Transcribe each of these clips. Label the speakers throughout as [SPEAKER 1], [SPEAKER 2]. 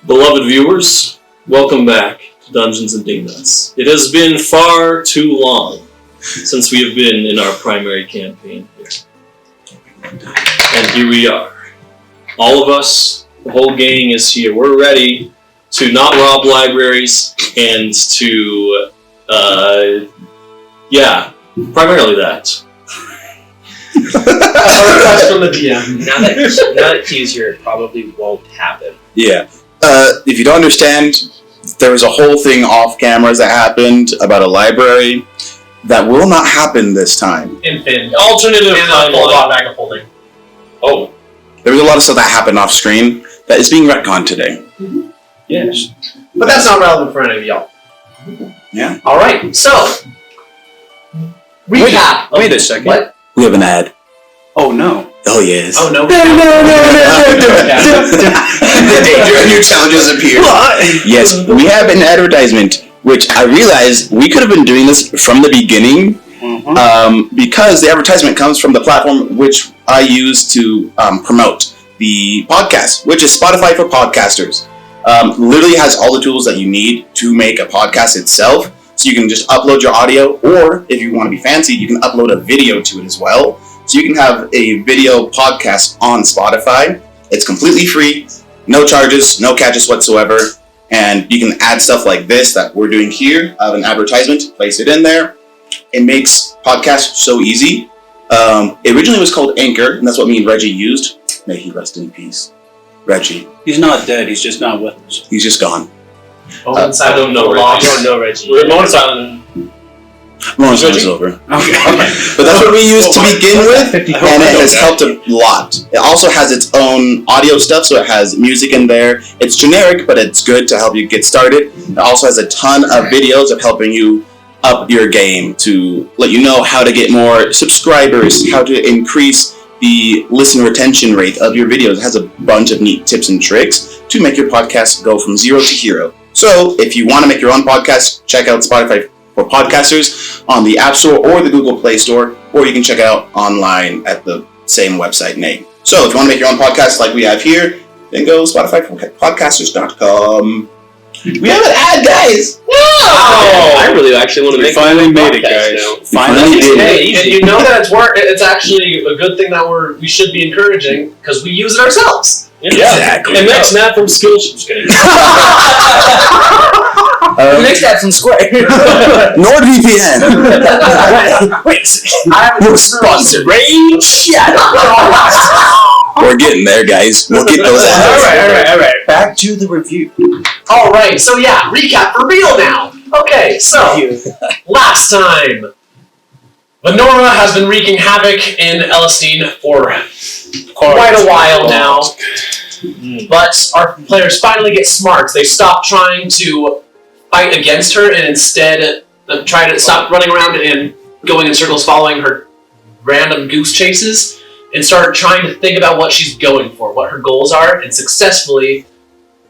[SPEAKER 1] Beloved viewers, welcome back to Dungeons and Dingnuts. It has been far too long since we have been in our primary campaign here. And here we are. All of us, the whole gang is here. We're ready to not rob libraries and to, primarily that.
[SPEAKER 2] From the DM. Now that he's here, it probably won't happen.
[SPEAKER 3] Yeah. If you don't understand, there was a whole thing off cameras that happened about a library that will not happen this time.
[SPEAKER 1] Alternative timeline. Oh.
[SPEAKER 3] There was a lot of stuff that happened off screen that is being retconned today.
[SPEAKER 2] Mm-hmm.
[SPEAKER 1] Yes.
[SPEAKER 2] But that's not relevant for any of y'all.
[SPEAKER 3] Yeah.
[SPEAKER 2] Alright, so. Recap.
[SPEAKER 4] Wait a second.
[SPEAKER 2] What?
[SPEAKER 3] We have an ad.
[SPEAKER 4] Oh no.
[SPEAKER 3] Oh yes.
[SPEAKER 2] Oh no.
[SPEAKER 3] The danger and new challenges appear. Yes, we have an advertisement, which I realized we could have been doing this from the beginning, because the advertisement comes from the platform which I use to promote the podcast, which is Spotify for podcasters. Literally has all the tools that you need to make a podcast itself. So you can just upload your audio, or if you want to be fancy, you can upload a video to it as well. So you can have a video podcast on Spotify. It's completely free, no charges, no catches whatsoever. And you can add stuff like this that we're doing here, of an advertisement, place it in there. It makes podcasts so easy. It originally was called Anchor, and that's what me and Reggie used. May he rest in peace. Reggie.
[SPEAKER 4] He's not dead, he's just not with us.
[SPEAKER 3] He's just gone.
[SPEAKER 1] I don't know Reggie.
[SPEAKER 2] I don't know Reggie.
[SPEAKER 1] We're more silent.
[SPEAKER 3] Mom's over.
[SPEAKER 4] Okay.
[SPEAKER 3] But that's what we used to begin with, and it has helped a lot. It also has its own audio stuff, so it has music in there. It's generic, but it's good to help you get started. It also has a ton of videos of helping you up your game, to let you know how to get more subscribers, how to increase the listen retention rate of your videos. It has a bunch of neat tips and tricks to make your podcast go from 0 to hero. So if you want to make your own podcast, check out Spotify for Podcasters on the App Store or the Google Play Store, or you can check it out online at the same website name. So if you want to make your own podcast like we have here, then go Spotify for Podcasters.com. We have an ad, guys!
[SPEAKER 1] Wow! I really actually want to make
[SPEAKER 4] finally made it, guys.
[SPEAKER 1] now.
[SPEAKER 3] Finally did it.
[SPEAKER 2] Hey, and you know that it's actually a good thing that we should be encouraging, because we use it ourselves.
[SPEAKER 1] Yeah.
[SPEAKER 3] Exactly.
[SPEAKER 1] And next Matt from Skillshare. Just kidding.
[SPEAKER 5] Next app from Square.
[SPEAKER 3] NordVPN.
[SPEAKER 5] Wait,
[SPEAKER 3] We're sponsored. We're getting there, guys. We'll get those ads.
[SPEAKER 2] All right.
[SPEAKER 4] Back to the review.
[SPEAKER 2] All right, so yeah, recap for real now. Okay, so last time, Venora has been wreaking havoc in Elistine for quite a while now. But our players finally get smart. They stop trying to fight against her and instead try to stop running around and going in circles following her random goose chases, and start trying to think about what she's going for, what her goals are, and successfully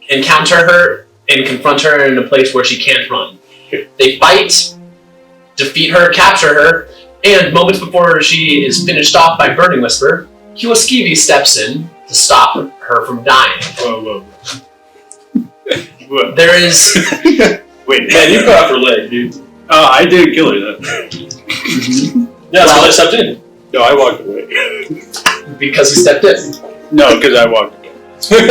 [SPEAKER 2] encounter her and confront her in a place where she can't run. They fight, defeat her, capture her, and moments before she is finished off by Burning Whisper, Kiwaskivi steps in to stop her from dying.
[SPEAKER 4] Whoa.
[SPEAKER 2] There is...
[SPEAKER 4] Wait,
[SPEAKER 1] Man, you cut off her leg, dude.
[SPEAKER 4] I didn't kill her then.
[SPEAKER 1] Yeah, so I stepped in.
[SPEAKER 4] No, I walked away.
[SPEAKER 2] Because he stepped in.
[SPEAKER 4] No, because I walked away.
[SPEAKER 3] Agree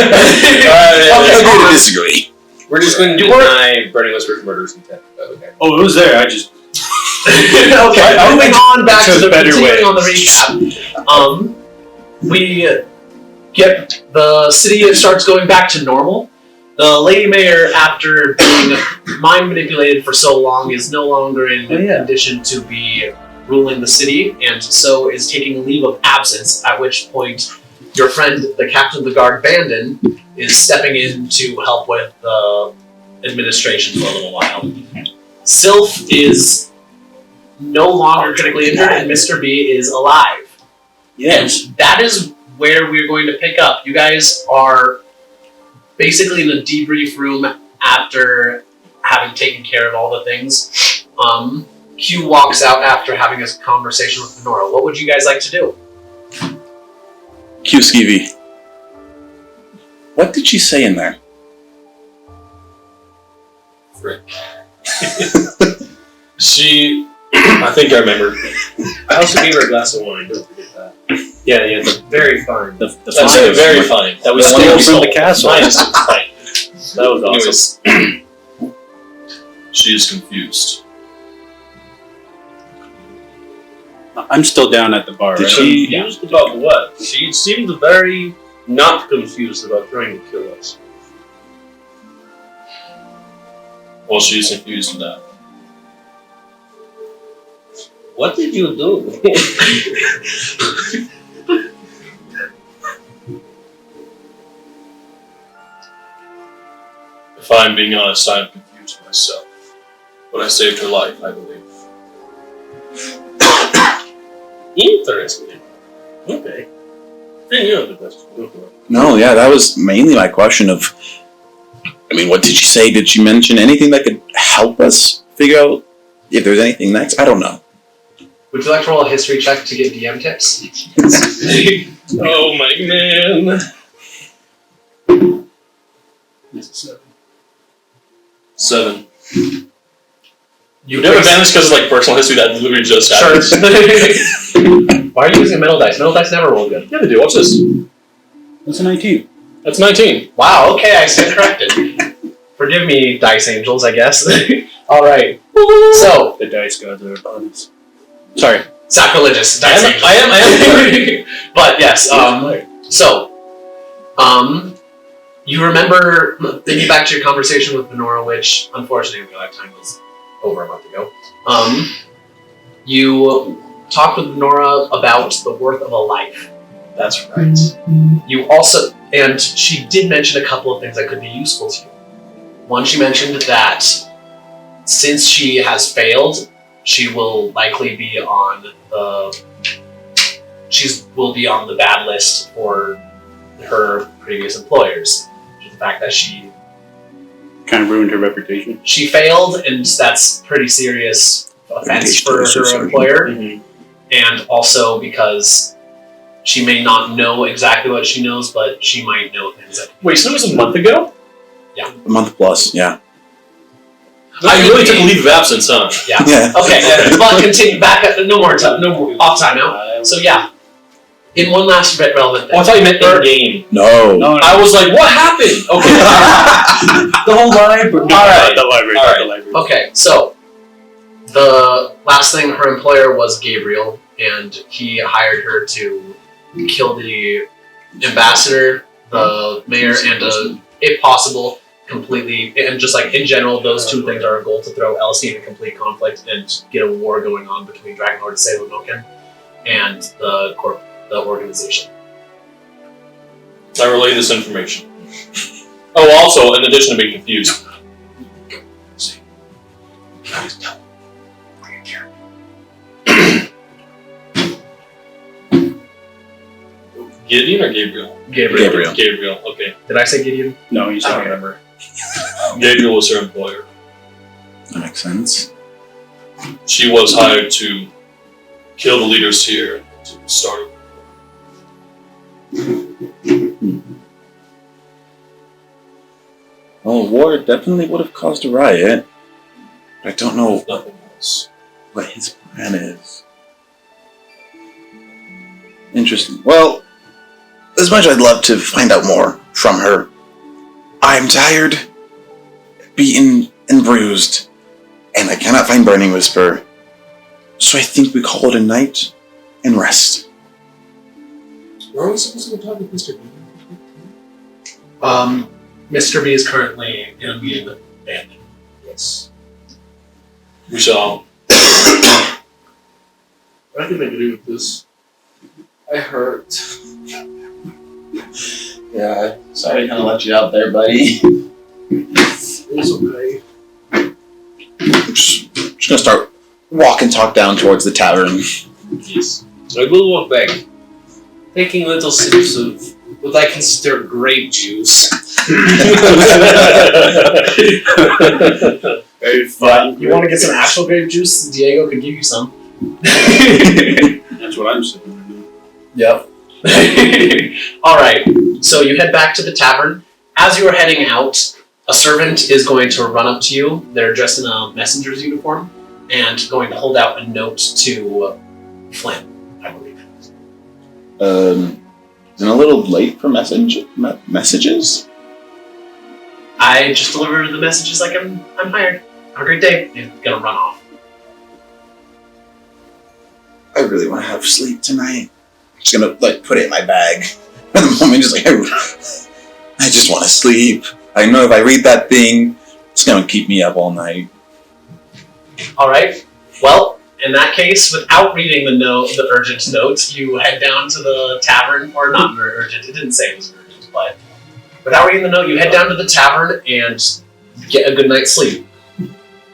[SPEAKER 3] to disagree.
[SPEAKER 5] we're just going to deny Burning Whisper's murderous intent. Okay.
[SPEAKER 4] Oh, it was there. I just...
[SPEAKER 2] Okay, moving on back to the continuing on the recap. We get the city starts going back to normal. The Lady Mayor, after being mind manipulated for so long, is no longer in condition to be ruling the city, and so is taking leave of absence, at which point your friend, the captain of the guard, Bandon, is stepping in to help with the administration for a little while. Sylph is no longer critically injured, and Mr. B is alive.
[SPEAKER 4] Yes.
[SPEAKER 2] And that is where we're going to pick up. You guys are basically in the debrief room after having taken care of all the things. Q walks out after having a conversation with Venora. What would you guys like to do?
[SPEAKER 3] Q Skeevy. What did she say in there?
[SPEAKER 1] Frick. I think I remember.
[SPEAKER 5] I also gave her a glass of wine. Don't forget that.
[SPEAKER 1] Yeah, the
[SPEAKER 5] Very fine.
[SPEAKER 4] The
[SPEAKER 1] that's
[SPEAKER 4] fine
[SPEAKER 1] very fine. That was
[SPEAKER 4] Stole
[SPEAKER 1] still
[SPEAKER 4] from the castle.
[SPEAKER 1] Fine is fine. That was awesome. Anyways, she is confused.
[SPEAKER 4] I'm still down at the bar.
[SPEAKER 3] Did
[SPEAKER 4] right?
[SPEAKER 3] she-
[SPEAKER 5] Confused about what? She seemed very not confused about trying to kill us.
[SPEAKER 1] Well, she's confused now.
[SPEAKER 5] What did you do?
[SPEAKER 1] If I'm being honest, I'm confused myself. But I saved her life, I believe.
[SPEAKER 5] Interesting. Okay. Then you have the question. Go for it.
[SPEAKER 3] No, yeah, that was mainly my question of, I mean, what did she say? Did she mention anything that could help us figure out if there's anything next? I don't know.
[SPEAKER 2] Would you like to roll a history check to get DM tips?
[SPEAKER 1] Oh my man.
[SPEAKER 4] It's a 7.
[SPEAKER 1] 7.
[SPEAKER 2] You
[SPEAKER 1] have advantage because of like personal history that literally just happened.
[SPEAKER 2] Sure. Why are you using metal dice? Metal dice never roll good.
[SPEAKER 1] Yeah, they do. Watch this.
[SPEAKER 4] That's a 19.
[SPEAKER 1] That's 19.
[SPEAKER 2] Wow, okay, I stand corrected. Forgive me, dice angels, I guess. Alright. So,
[SPEAKER 4] The dice gods are opponents. Sorry.
[SPEAKER 2] sacrilegious dice angels.
[SPEAKER 1] I am.
[SPEAKER 2] But yes, you remember, thinking back to your conversation with Venora, which unfortunately my lifetime was over a month ago. You talked with Venora about the worth of a life. That's right. You also, and she did mention a couple of things that could be useful to you. One, she mentioned that since she has failed, she will likely be on the bad list for her previous employers. The fact that she
[SPEAKER 4] Kind of ruined her reputation.
[SPEAKER 2] failed, and that's pretty serious offense for her employer.
[SPEAKER 1] Mm-hmm.
[SPEAKER 2] And also because she may not know exactly what she knows, but she might know things that.
[SPEAKER 1] Wait, so it was a month ago?
[SPEAKER 3] A month plus, yeah.
[SPEAKER 1] I really took a leave of absence, huh?
[SPEAKER 2] Yeah.
[SPEAKER 3] Yeah.
[SPEAKER 2] Okay, but continue back up. No more off time now. So yeah, in one last bit relevant
[SPEAKER 1] Oh, I
[SPEAKER 2] thing.
[SPEAKER 1] thought you meant in game.
[SPEAKER 3] No.
[SPEAKER 1] I was like, what happened? Okay.
[SPEAKER 4] The whole library. No,
[SPEAKER 2] Alright.
[SPEAKER 4] not the library.
[SPEAKER 1] Alright.
[SPEAKER 4] Not the library.
[SPEAKER 2] Okay, so the last thing, her employer was Gabriel, and he hired her to kill the ambassador, the mayor, and if possible, completely, and just like in general, those two things are a goal to throw LC into complete conflict and get a war going on between Dragonlord Seilonoken and the organization.
[SPEAKER 1] I relay this information. Oh, also, in addition to being confused. Gideon or Gabriel?
[SPEAKER 2] Gabriel.
[SPEAKER 1] Gabriel, okay.
[SPEAKER 2] Did I say Gideon?
[SPEAKER 4] No, he's
[SPEAKER 2] I don't
[SPEAKER 4] not.
[SPEAKER 2] remember.
[SPEAKER 1] Gabriel was her employer.
[SPEAKER 3] That makes sense.
[SPEAKER 1] She was hired to kill the leaders here to start.
[SPEAKER 3] Well, war definitely would have caused a riot. But I don't know
[SPEAKER 1] Nothing else.
[SPEAKER 3] what his plan is. Interesting. Well, as much as I'd love to find out more from her, I'm tired, beaten, and bruised, and I cannot find Burning Whisper. So I think we call it a night and rest.
[SPEAKER 1] Were we supposed to talk with Mr. B?
[SPEAKER 2] Mr. B is currently in a meeting with Bandit.
[SPEAKER 1] Yes. We shall.
[SPEAKER 5] I can agree with this. I hurt.
[SPEAKER 6] Yeah, sorry to kind of let you out there, buddy.
[SPEAKER 5] It's okay.
[SPEAKER 3] Just gonna start talk down towards the tavern.
[SPEAKER 5] Yes. I will walk back, taking little sips of what I consider grape juice.
[SPEAKER 4] Very fun.
[SPEAKER 2] You want to get some actual grape juice? Diego could give you some.
[SPEAKER 4] That's what I'm saying right now.
[SPEAKER 2] Yep. Alright, so you head back to the tavern. As you are heading out, A servant is going to run up to you. They're dressed in a messenger's uniform and going to hold out a note to Flynn, I believe.
[SPEAKER 3] Is it a little late for messages?
[SPEAKER 2] I just deliver the messages like I'm hired. Have a great day. And gonna run off.
[SPEAKER 3] I really want to have sleep tonight. I'm just gonna put it in my bag. At the moment, just I just want to sleep. I know if I read that thing, it's gonna keep me up all night.
[SPEAKER 2] All right. Well, in that case, without reading the urgent note, you head down to the tavern, or not urgent. It didn't say it was urgent, but without reading the note, you head down to the tavern and get a good night's sleep.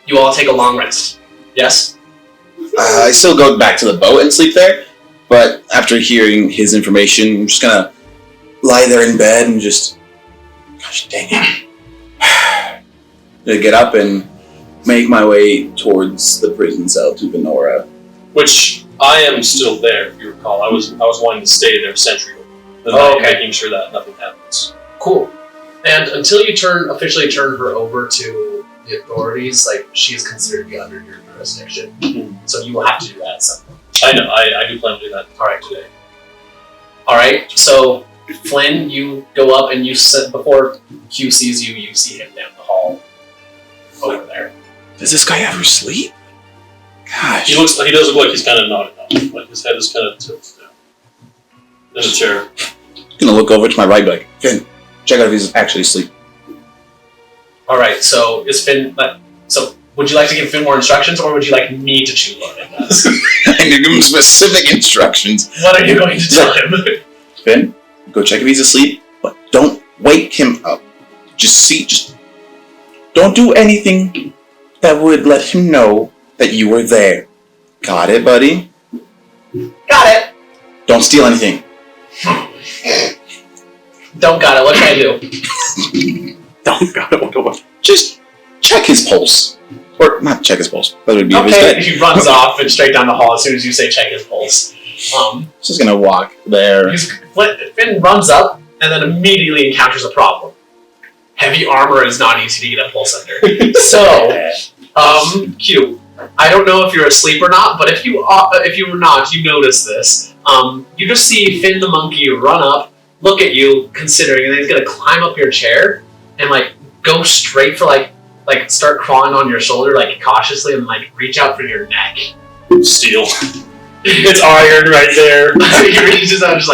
[SPEAKER 2] You all take a long rest. Yes?
[SPEAKER 3] I still go back to the boat and sleep there, but after hearing his information, I'm just gonna lie there in bed and just, gosh dang it, to get up and make my way towards the prison cell to Venora.
[SPEAKER 1] Which I am still there, if you recall. I was wanting to stay there sentry over, making sure that nothing happens.
[SPEAKER 2] Cool. And until you officially turn her over to the authorities, she is considered to be under your jurisdiction.
[SPEAKER 1] Mm-hmm.
[SPEAKER 2] So you will have to do that at some point.
[SPEAKER 1] I know. I do plan to do that.
[SPEAKER 2] All right, today. All right. So Flynn, you go up and you sit before Q sees you. You see him down the hall over there.
[SPEAKER 3] Does this guy ever sleep? Gosh.
[SPEAKER 1] He does look like he's kind of nodding off. Like his head is kind of tilted down in a chair.
[SPEAKER 3] I'm gonna look over to my right, like, Finn, check out if he's actually asleep.
[SPEAKER 2] All right. So is Finn? So would you like to give Finn more instructions, or would you like me to choose what Finn does?
[SPEAKER 3] I need to give him specific instructions.
[SPEAKER 2] What are you going to tell him?
[SPEAKER 3] Finn, go check if he's asleep, but don't wake him up. Just don't do anything that would let him know that you were there. Got it, buddy?
[SPEAKER 2] Got it.
[SPEAKER 3] Don't steal anything.
[SPEAKER 2] Don't got it. What can I do?
[SPEAKER 3] Don't got it. What? Just check his pulse. Or not check his pulse. That would be
[SPEAKER 2] okay. He runs off and straight down the hall as soon as you say check his pulse.
[SPEAKER 3] Just gonna walk there.
[SPEAKER 2] Finn runs up and then immediately encounters a problem. Heavy armor is not easy to get a pulse under. So, Q, I don't know if you're asleep or not, but if you were not, you notice this. You just see Finn the monkey run up, look at you, considering, and then he's gonna climb up your chair and go straight for start crawling on your shoulder cautiously and reach out for your neck.
[SPEAKER 1] Steal. It's iron right there.
[SPEAKER 2] He reaches out just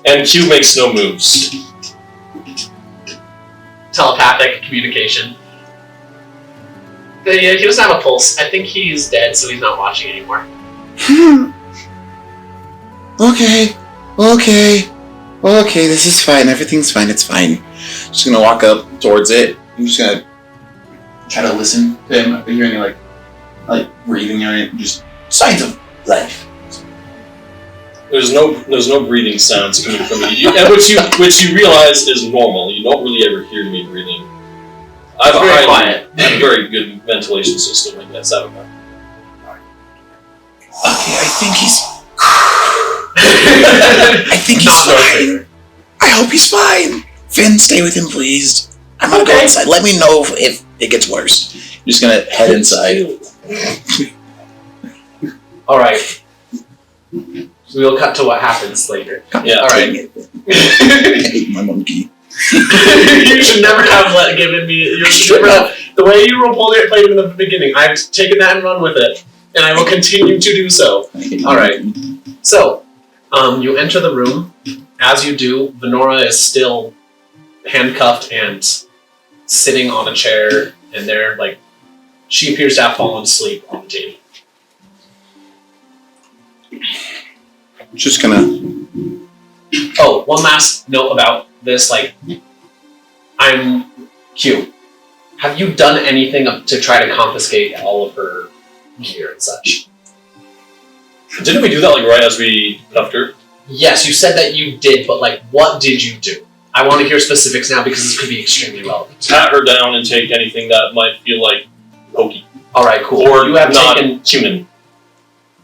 [SPEAKER 1] And Q makes no moves.
[SPEAKER 2] telepathic communication. Yeah, he doesn't have a pulse. I think he's dead, so he's not watching anymore.
[SPEAKER 3] Okay, this is fine. Everything's fine. It's fine. Just gonna walk up towards it. I'm just gonna try to listen to him. Hear any breathing or just signs of life.
[SPEAKER 1] There's no breathing sounds coming from me, and which you realize is normal. You don't really ever hear me breathing. I have a very good ventilation system, I guess. I don't know.
[SPEAKER 3] Okay, I think he's fine. I hope he's fine. Finn, stay with him, please. I'm gonna go inside. Let me know if it gets worse. I'm just gonna head inside.
[SPEAKER 2] All right. So we'll cut to what happens later.
[SPEAKER 1] Yeah.
[SPEAKER 2] All right.
[SPEAKER 3] I hate my monkey.
[SPEAKER 2] You should never have given me. You should never have, the way you played it in the beginning. I've taken that and run with it, and I will continue to do so. All right. So, you enter the room. As you do, Venora is still handcuffed and sitting on a chair, and there, she appears to have fallen asleep on the table.
[SPEAKER 3] Just gonna.
[SPEAKER 2] Oh, one last note about this. I'm Q. Have you done anything to try to confiscate all of her gear and such?
[SPEAKER 1] Didn't we do that right as we cuffed her?
[SPEAKER 2] Yes, you said that you did, but what did you do? I want to hear specifics now because this could be extremely relevant.
[SPEAKER 1] Pat her down and take anything that might feel like pokey.
[SPEAKER 2] All right, cool.
[SPEAKER 1] Or
[SPEAKER 2] you have
[SPEAKER 1] not
[SPEAKER 2] taken
[SPEAKER 1] human.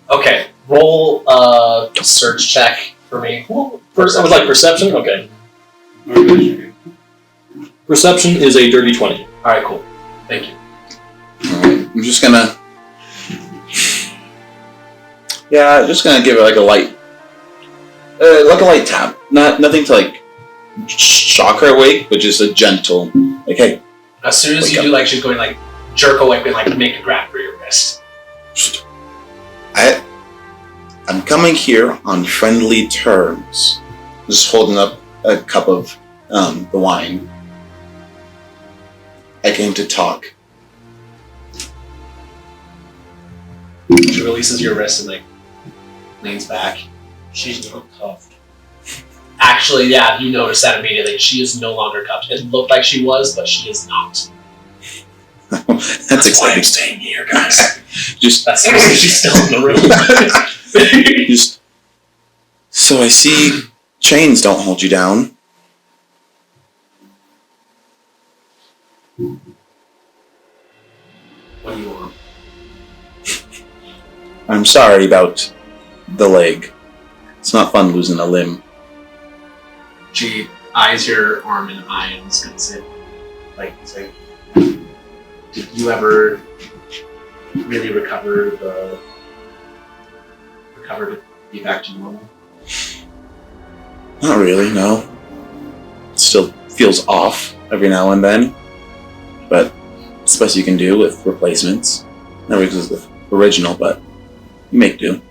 [SPEAKER 2] Okay, roll a search check for me.
[SPEAKER 1] First, I would like perception. Okay. Perception is a dirty 20.
[SPEAKER 2] Alright, cool. Thank you.
[SPEAKER 3] Alright, I'm just gonna... Yeah, just gonna give it like a light tap. Nothing to like shock her awake, but just a gentle, like, hey.
[SPEAKER 2] As soon as
[SPEAKER 3] Wake
[SPEAKER 2] you
[SPEAKER 3] up.
[SPEAKER 2] do, like, she's going, like, jerk awake and, like, make a grab for your wrist.
[SPEAKER 3] I'm coming here on friendly terms. Just holding up a cup of the wine. I came to talk.
[SPEAKER 2] She releases your wrist and, like, leans back.
[SPEAKER 5] She's not cuffed.
[SPEAKER 2] Actually, yeah, you notice that immediately. She is no longer cuffed. It looked like she was, but she is not.
[SPEAKER 3] That's exciting.
[SPEAKER 2] staying here, guys.
[SPEAKER 3] Just
[SPEAKER 2] That's she's still in the room.
[SPEAKER 3] Just so I see chains don't hold you down.
[SPEAKER 2] What do you want?
[SPEAKER 3] I'm sorry about the leg. It's not fun losing a limb.
[SPEAKER 2] She eyes your arm and eye and is gonna say, did you ever really recover to be back to normal?
[SPEAKER 3] Not really, no. It still feels off every now and then. But it's the best you can do with replacements. Never was the original, but you make do.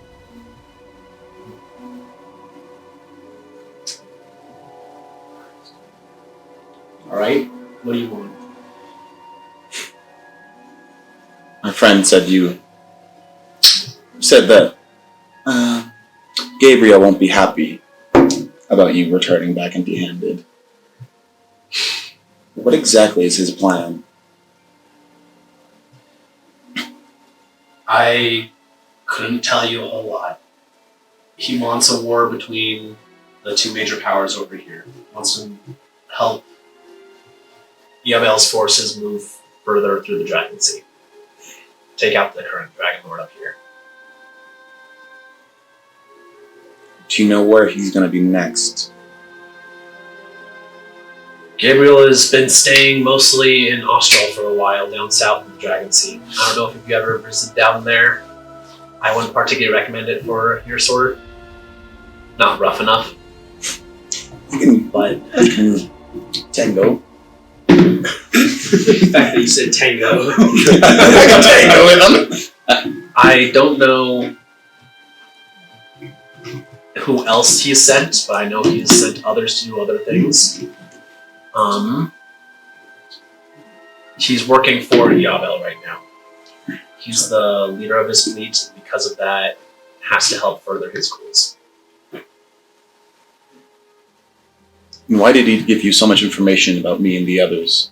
[SPEAKER 2] Alright, what do you want?
[SPEAKER 3] My friend said you said that Gabriel won't be happy about you returning back empty-handed. What exactly is his plan?
[SPEAKER 2] I couldn't tell you a whole lot. He wants a war between the two major powers over here. He wants to help Yavel's forces move further through the Dragon Sea. Take out the current Dragon Lord up here.
[SPEAKER 3] Do you know where he's going to be next?
[SPEAKER 2] Gabriel has been staying mostly in Austral for a while, down south of the Dragon Sea. I don't know if you ever visited down there. I wouldn't particularly recommend it for your sort. Not rough enough. But
[SPEAKER 3] Tango.
[SPEAKER 2] the fact that you said tango.
[SPEAKER 3] I can tango with him.
[SPEAKER 2] I don't know who else he's sent, but I know he's sent others to do other things. He's working for Yavel right now. He's the leader of his fleet, and because of that, has to help further his goals.
[SPEAKER 3] And why did he give you so much information about me and the others?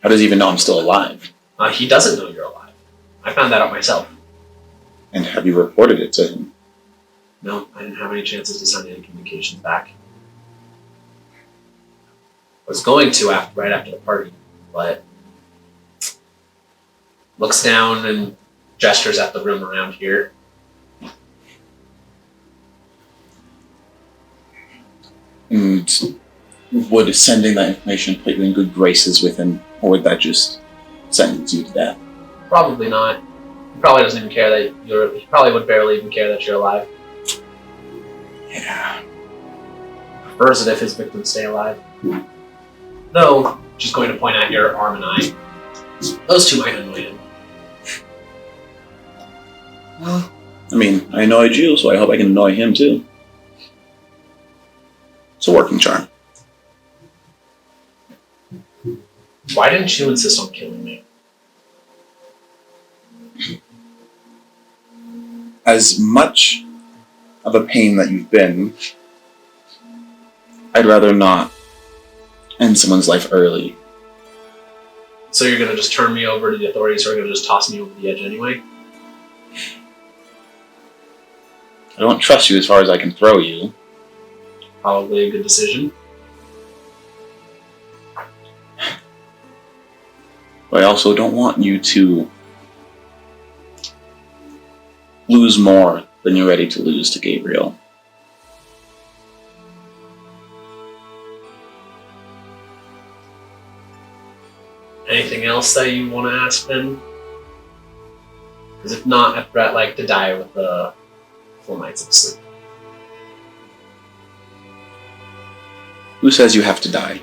[SPEAKER 3] How does he even know I'm still alive?
[SPEAKER 2] He doesn't know you're alive. I found that out myself.
[SPEAKER 3] And have you reported it to him?
[SPEAKER 2] No, I didn't have any chances to send any communications back. I was going to right after the party, but looks down and gestures at the room around here.
[SPEAKER 3] And would sending that information put you in good graces with him, or would that just sentence you to death?
[SPEAKER 2] Probably not. He probably doesn't even care that you're. He probably would barely even care that you're alive.
[SPEAKER 3] Yeah.
[SPEAKER 2] Prefers it if his victims stay alive. Though, she's going to point at your arm and eye. Those two might annoy him.
[SPEAKER 3] Well, I mean, I annoyed you, so I hope I can annoy him too. It's a working charm.
[SPEAKER 2] Why didn't you insist on killing me?
[SPEAKER 3] As much of a pain that you've been, I'd rather not end someone's life early.
[SPEAKER 2] So you're going to just turn me over to the authorities, or are you going to just toss me over the edge anyway?
[SPEAKER 3] I don't trust you as far as I can throw you.
[SPEAKER 2] Probably a good decision.
[SPEAKER 3] But I also don't want you to lose more than you're ready to lose to Gabriel.
[SPEAKER 2] Anything else that you want to ask them? Because if not, I'd like to die with the full nights of sleep.
[SPEAKER 3] Who says you have to die?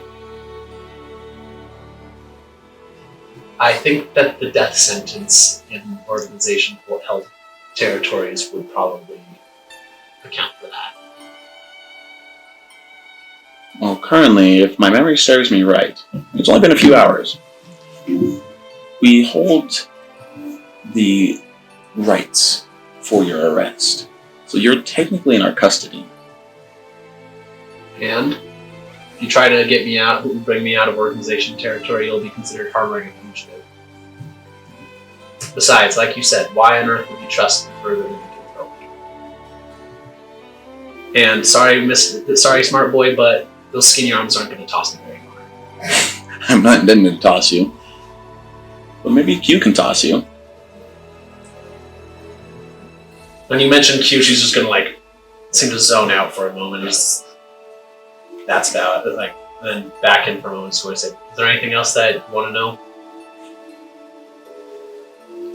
[SPEAKER 2] I think that the death sentence in Organization for held territories would probably account for that.
[SPEAKER 3] Well, currently, if my memory serves me right, it's only been a few hours. We hold the rights for your arrest. So you're technically in our custody.
[SPEAKER 2] And if you try to get me out, bring me out of Organization territory, you'll be considered harboring a fugitive. Besides, like you said, why on earth would you trust me further than you can throw me? And sorry, smart boy, but those skinny arms aren't going to toss me very far.
[SPEAKER 3] I'm not intending to toss you. But maybe Q can toss you.
[SPEAKER 2] When you mention Q, she's just going to seem to zone out for a moment. That's about it. Then back in for a moment. So I say, is there anything else that you want to know?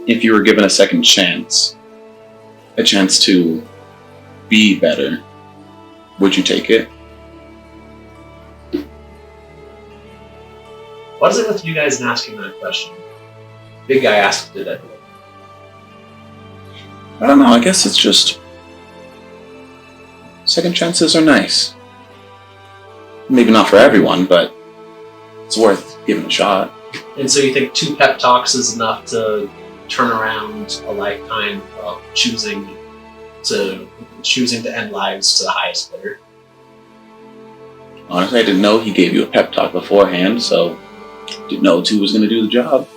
[SPEAKER 3] If you were given a second chance, a chance to be better, would you take it?
[SPEAKER 2] What is it with you guys in asking that question? Big guy asked it everyone.
[SPEAKER 3] I don't know, I guess it's just... second chances are nice. Maybe not for everyone, but it's worth giving a shot.
[SPEAKER 2] And so you think 2 pep talks is enough to turn around a lifetime of choosing to end lives to the highest bidder?
[SPEAKER 3] Honestly, I didn't know he gave you a pep talk beforehand, so didn't know 2 was going to do the job.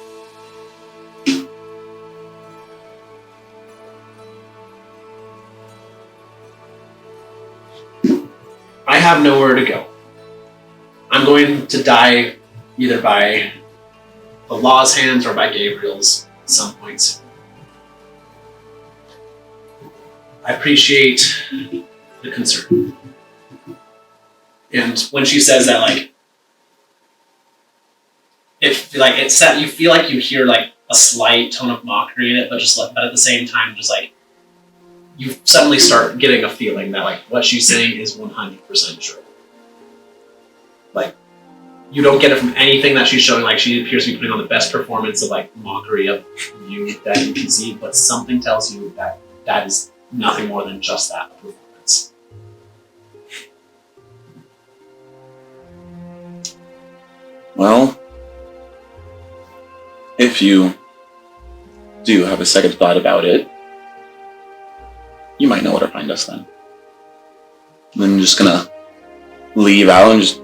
[SPEAKER 2] I have nowhere to go. I'm going to die either by the law's hands or by Gabriel's at some point soon. I appreciate the concern. And when she says that, you feel like you hear a slight tone of mockery in it, but at the same time, you suddenly start getting a feeling that what she's saying is 100% true. You don't get it from anything that she's showing. She appears to be putting on the best performance of mockery of you that you can see, but something tells you that that is nothing more than just that performance.
[SPEAKER 3] Well, if you do have a second thought about it, you might know where to find us then. I'm just gonna leave out and just...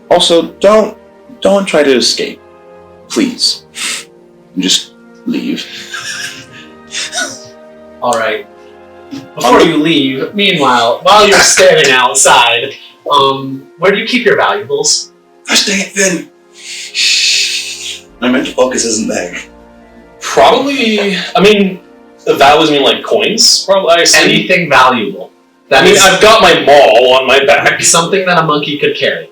[SPEAKER 3] Also, don't try to escape. Please. Just leave.
[SPEAKER 2] Alright. Before you leave, meanwhile, while you're standing outside, where do you keep your valuables?
[SPEAKER 3] Gosh dang it, Finn. My mental focus isn't there.
[SPEAKER 1] Probably, the values mean coins? Probably, I assume.
[SPEAKER 2] Anything valuable.
[SPEAKER 1] I've got my maul on my back.
[SPEAKER 2] Something that a monkey could carry.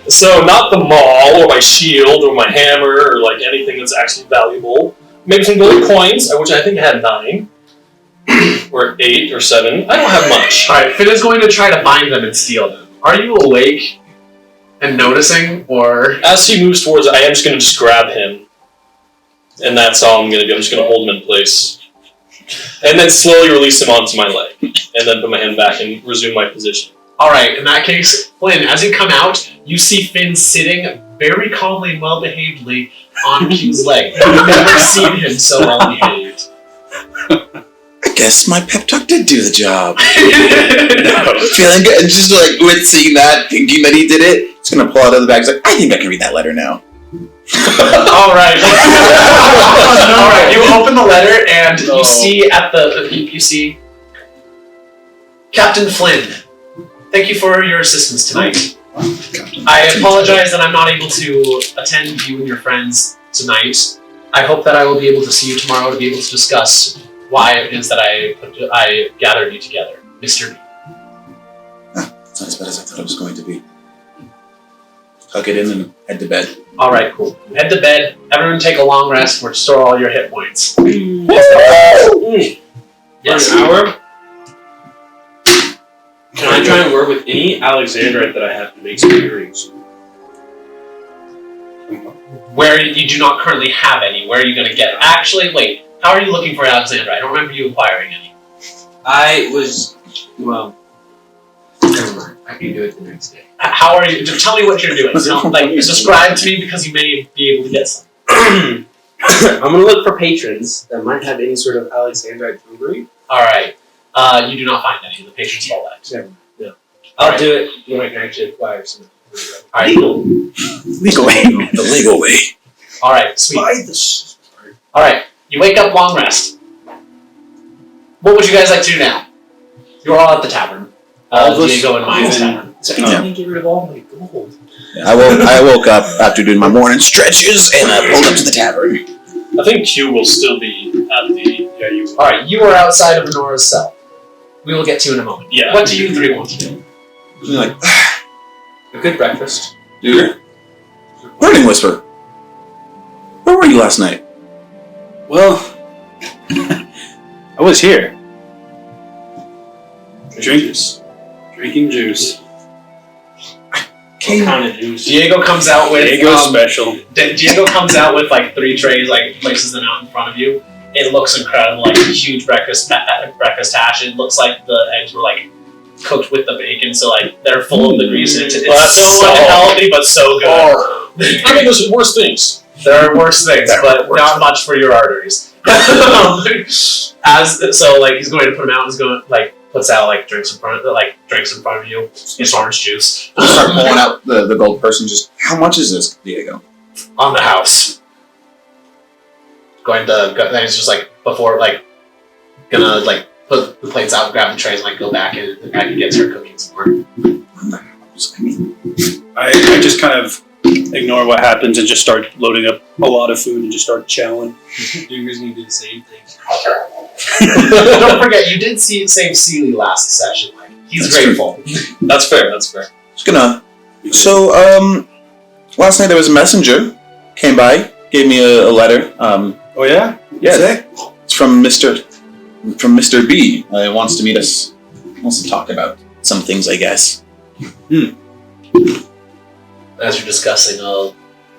[SPEAKER 1] So not the maul, or my shield, or my hammer, or anything that's actually valuable. Maybe some gold coins, which I think I had 9. Or 8 or 7. I don't have much.
[SPEAKER 2] Alright, Finn is going to try to find them and steal them. Are you awake and noticing, or...
[SPEAKER 1] As he moves towards it, I am just going to grab him. And that's all I'm going to do. I'm just going to hold him in place. And then slowly release him onto my leg. And then put my hand back and resume my position.
[SPEAKER 2] Alright, in that case, Flynn, as you come out, you see Finn sitting very calmly and well-behavedly on Q's leg. You've never seen him so well-behaved.
[SPEAKER 3] I guess my pep talk did do the job. Feeling good. And just with seeing that, thinking that he did it, he's gonna pull out of the bag. He's I think I can read that letter now.
[SPEAKER 2] Alright. Alright, you open the letter and you see you see Captain Flynn. Thank you for your assistance tonight. I apologize that I'm not able to attend you and your friends tonight. I hope that I will be able to see you tomorrow to be able to discuss why it is that I gathered you together, Mr. B.
[SPEAKER 3] It's not as bad as I thought it was going to be. tuck it in and head to bed.
[SPEAKER 2] All right, cool. Head to bed. Everyone take a long rest. Restore all your hit points. Yes.
[SPEAKER 5] For an hour? Can I try and work with any Alexandrite that I have to make some earrings?
[SPEAKER 2] Where you do not currently have any. Where are you going to get? Actually, wait. How are you looking for Alexandrite? I don't remember you acquiring any.
[SPEAKER 5] Well, never mind. I can do it the next day.
[SPEAKER 2] How are you? Just tell me what you're doing. Describe to me because you may be able to get some.
[SPEAKER 5] I'm gonna look for patrons that might have any sort of Alexandrite jewelry.
[SPEAKER 2] All right. You do not find any. The patient's all that.
[SPEAKER 5] Yeah. I'll do it when I can actually acquire some.
[SPEAKER 2] All right.
[SPEAKER 3] Legal way. The legal way.
[SPEAKER 2] All right. Sweet.
[SPEAKER 4] Buy this.
[SPEAKER 2] All right. You wake up, long rest. What would you guys like to do now? You're all at the tavern. Diego and Maya's tavern.
[SPEAKER 5] So I can get rid of all my gold.
[SPEAKER 3] I woke up after doing my morning stretches and I pulled up to the tavern.
[SPEAKER 1] I think Q will still be at the. Yeah, you.
[SPEAKER 2] All right. You are outside of Venora's cell. We will get to you in a moment.
[SPEAKER 1] Yeah.
[SPEAKER 2] What do you three want to do?
[SPEAKER 3] You're like,
[SPEAKER 5] A good breakfast.
[SPEAKER 3] dude. Learning Whisper. Where were you last night?
[SPEAKER 4] Well, I was here. Drinking juice.
[SPEAKER 1] What kind of juice?
[SPEAKER 2] Diego comes out with
[SPEAKER 4] special.
[SPEAKER 2] Diego comes out with like 3 trays, like places them out in front of you. It looks incredible, like a huge breakfast hash. It looks like the eggs were like cooked with the bacon, so like they're full of the grease. It's so unhealthy, but so good.
[SPEAKER 1] I mean, there's worse things.
[SPEAKER 2] There are worse things, but not much for your arteries. He's going to put them out. He's going puts out drinks in front of you. It's orange juice
[SPEAKER 3] Start pulling out the gold purse and just, how much is this, Diego?
[SPEAKER 2] on the house. Going to go, then he's just gonna put the plates out, grab the trays, and go back and get her cooking some more.
[SPEAKER 4] I just kind of ignore what happens and just start loading up a lot of food and just start chowing.
[SPEAKER 5] You're gonna do the same thing.
[SPEAKER 2] Don't forget, you did save Sealy last session. He's
[SPEAKER 3] That's
[SPEAKER 2] grateful.
[SPEAKER 1] That's fair. That's fair.
[SPEAKER 3] Just gonna. So, last night there was a messenger came by, gave me a letter.
[SPEAKER 4] Oh yeah?
[SPEAKER 3] Yeah, it's from Mr. B. Wants to meet us. Wants to talk about some things, I guess.
[SPEAKER 2] As you're discussing, a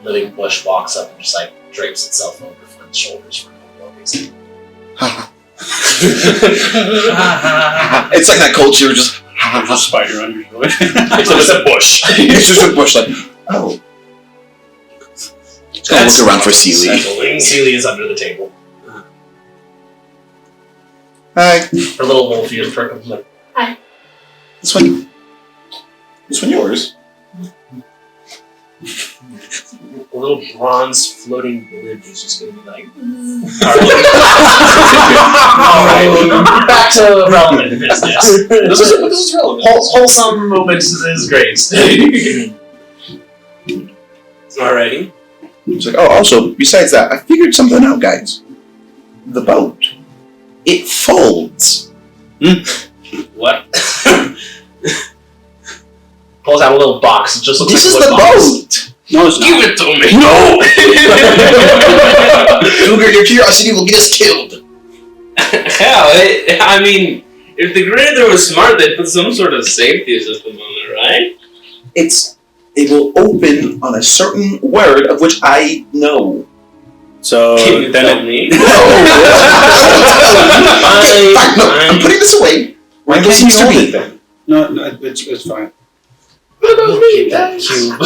[SPEAKER 2] living bush walks up and just drapes itself over Flynn's shoulders for no reason.
[SPEAKER 3] It's like that cold shiver, just.
[SPEAKER 4] There's a spider on your shoulder.
[SPEAKER 1] It's just a bush.
[SPEAKER 3] It's just a bush, oh. Just gonna look around for Sealy.
[SPEAKER 2] Sealy is under the table.
[SPEAKER 3] Hi.
[SPEAKER 2] Her little wolf ears perk up hi.
[SPEAKER 3] This one yours.
[SPEAKER 5] A little bronze floating lid is just gonna be
[SPEAKER 2] Alright, back to relevant business. This is relevant. Wholesome moments is great.
[SPEAKER 5] Alrighty.
[SPEAKER 3] It's also, besides that, I figured something out, guys. The boat. It folds.
[SPEAKER 5] What?
[SPEAKER 2] Pulls out a little box. It just looks
[SPEAKER 3] This
[SPEAKER 2] like
[SPEAKER 3] is
[SPEAKER 2] a
[SPEAKER 3] the
[SPEAKER 2] box.
[SPEAKER 3] boat!
[SPEAKER 4] No, it's
[SPEAKER 5] Give
[SPEAKER 4] not.
[SPEAKER 5] it to me!
[SPEAKER 3] No! Cougar, your curiosity will get us killed.
[SPEAKER 5] Hell, I mean, if the Greater was smart, they'd put some sort of safety system on it, right?
[SPEAKER 3] It will open on a certain word of which I know.
[SPEAKER 4] So
[SPEAKER 5] Can you
[SPEAKER 4] then
[SPEAKER 5] tell
[SPEAKER 4] it,
[SPEAKER 5] me?
[SPEAKER 3] No! Okay, fine, no, I'm putting this away.
[SPEAKER 4] why
[SPEAKER 3] Where
[SPEAKER 4] can't
[SPEAKER 3] seems
[SPEAKER 4] you
[SPEAKER 3] to
[SPEAKER 4] hold
[SPEAKER 3] be.
[SPEAKER 4] it then? No, it's fine.
[SPEAKER 2] What about me? That cube.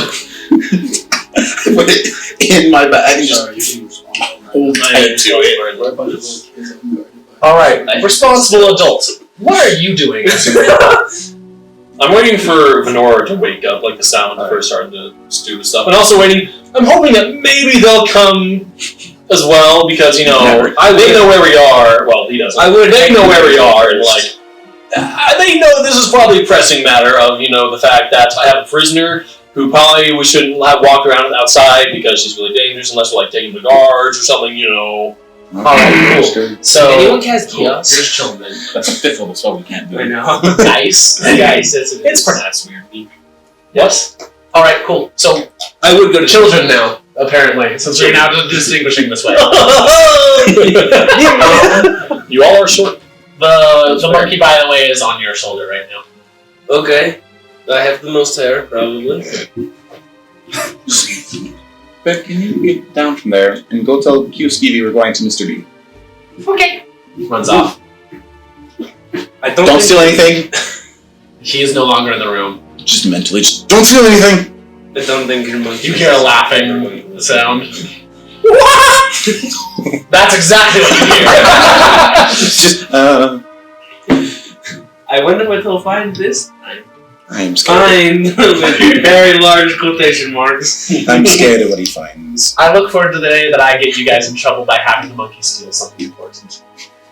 [SPEAKER 3] Put it in my bag and just
[SPEAKER 4] Sorry, you can
[SPEAKER 3] hold tight to it.
[SPEAKER 2] Alright, responsible adults. What are you doing?
[SPEAKER 1] I'm waiting for Venora to wake up, the sound when first started to do the stuff, and also waiting. I'm hoping that maybe they'll come as well because they know where we are. Well, he doesn't. They know where we are, and they know this is probably a pressing matter of the fact that I have a prisoner who probably we shouldn't have walked around outside because she's really dangerous unless we're taking the guards or something.
[SPEAKER 2] Alright, cool. So,
[SPEAKER 5] Anyone cast chaos?
[SPEAKER 2] You're just chilling then.
[SPEAKER 3] That's a fifth of the spell we can't do.
[SPEAKER 5] I know.
[SPEAKER 2] Nice.
[SPEAKER 5] Guys, that's
[SPEAKER 2] It's pronounced weird. Yes. Alright, cool. So,
[SPEAKER 5] I would go to
[SPEAKER 2] children now, apparently, since you're now distinguishing this way.
[SPEAKER 1] You all are short.
[SPEAKER 2] The monkey, by the way, is on your shoulder right now.
[SPEAKER 5] Okay. I have the most hair, probably.
[SPEAKER 3] But can you get down from there and go tell Q Stevie we're going to Mr. B?
[SPEAKER 2] Okay. Runs off.
[SPEAKER 5] I
[SPEAKER 3] Don't steal anything.
[SPEAKER 2] He is no longer in the room.
[SPEAKER 3] Just mentally, just don't steal anything.
[SPEAKER 5] I don't think your monkey.
[SPEAKER 2] You hear a laughing sound. What? That's exactly what you hear.
[SPEAKER 3] Just,
[SPEAKER 5] I wonder what he'll find this time.
[SPEAKER 3] I'm scared.
[SPEAKER 5] Fine, with very large quotation marks.
[SPEAKER 3] I'm scared of what he finds.
[SPEAKER 2] I look forward to the day that I get you guys in trouble by having the monkey steal something important.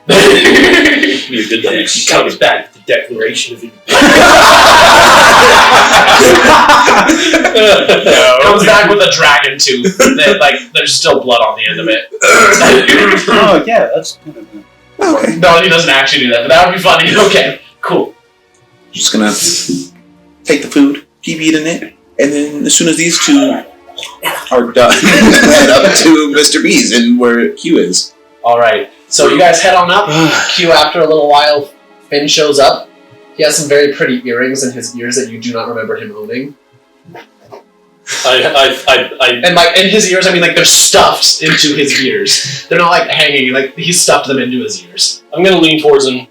[SPEAKER 1] Be a good day.
[SPEAKER 5] He comes back with the Declaration of Independence.
[SPEAKER 2] Comes back with a dragon tooth. There's still blood on the end of it.
[SPEAKER 4] Oh yeah, that's kind of.
[SPEAKER 3] Okay.
[SPEAKER 2] No, he doesn't actually do that, but that would be funny. Okay, cool.
[SPEAKER 3] Just gonna take the food, keep eating it, and then as soon as these two are done, head up to Mr. B's and where Q is.
[SPEAKER 2] Alright, so you guys head on up. Q, after a little while, Finn shows up. He has some very pretty earrings in his ears that you do not remember him owning. And in his ears, I mean they're stuffed into his ears. They're not hanging, he stuffed them into his ears.
[SPEAKER 1] I'm gonna lean towards him.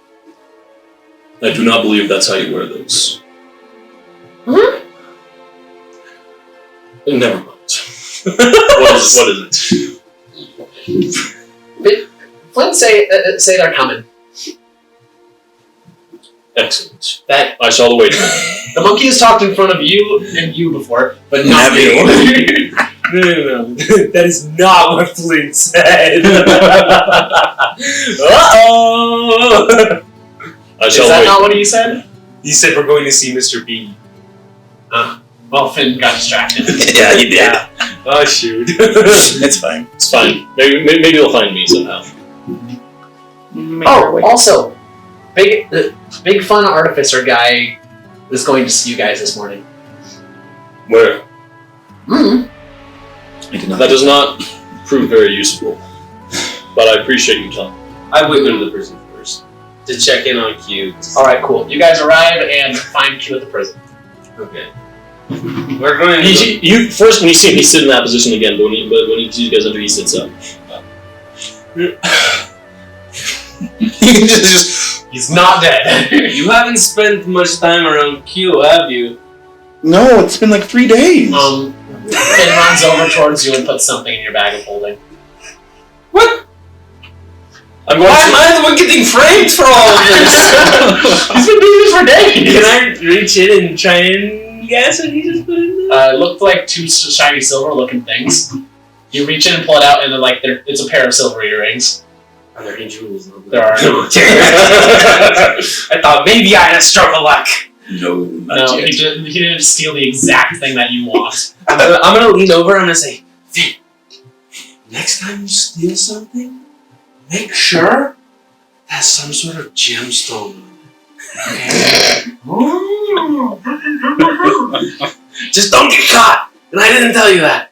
[SPEAKER 1] I do not believe that's how you wear those. Never mind. What is it?
[SPEAKER 2] Flynn, say they're coming.
[SPEAKER 1] Excellent. I saw the wait.
[SPEAKER 2] The monkey has talked in front of you and you before, but not you.
[SPEAKER 5] No. That is not what Flynn said. Uh-oh!
[SPEAKER 2] Is that not what he said?
[SPEAKER 5] He said we're going to see Mr. B.
[SPEAKER 2] Well, Finn got distracted.
[SPEAKER 3] Yeah, he did.
[SPEAKER 5] Yeah. Oh, shoot.
[SPEAKER 3] It's fine.
[SPEAKER 1] It's fine. Maybe they'll find me somehow.
[SPEAKER 2] Oh, also, big fun artificer guy is going to see you guys this morning.
[SPEAKER 1] Where?
[SPEAKER 2] Mm-hmm.
[SPEAKER 1] That does not prove very useful. But I appreciate you telling me.
[SPEAKER 5] I would go to the prison first to check in on Q.
[SPEAKER 2] Alright, cool. You guys arrive and find Q at the prison.
[SPEAKER 5] Okay. We're going to.
[SPEAKER 1] You first, when you see him, he's sitting in that position again. But when he sees you guys enter, he sits up.
[SPEAKER 2] He's not dead.
[SPEAKER 5] You haven't spent much time around Q, have you?
[SPEAKER 3] No, it's been like 3 days.
[SPEAKER 2] Finn runs over towards you and puts something in your bag of holding.
[SPEAKER 5] What? Why am I the one getting framed for all of this?
[SPEAKER 2] He's been doing this for days.
[SPEAKER 5] Can I reach in and try and guess what he just put in there?
[SPEAKER 2] It looked like two shiny silver-looking things. You reach in and pull it out, and it's a pair of silver earrings.
[SPEAKER 5] Are there any jewels?
[SPEAKER 2] There are no.
[SPEAKER 5] I thought maybe I had a stroke of luck.
[SPEAKER 3] No,
[SPEAKER 2] No, he didn't steal the exact thing that you want.
[SPEAKER 5] I'm gonna lean over and I'm gonna say, Finn, next time you steal something, make sure that's some sort of gemstone. Okay? Just don't get caught! And I didn't tell you that.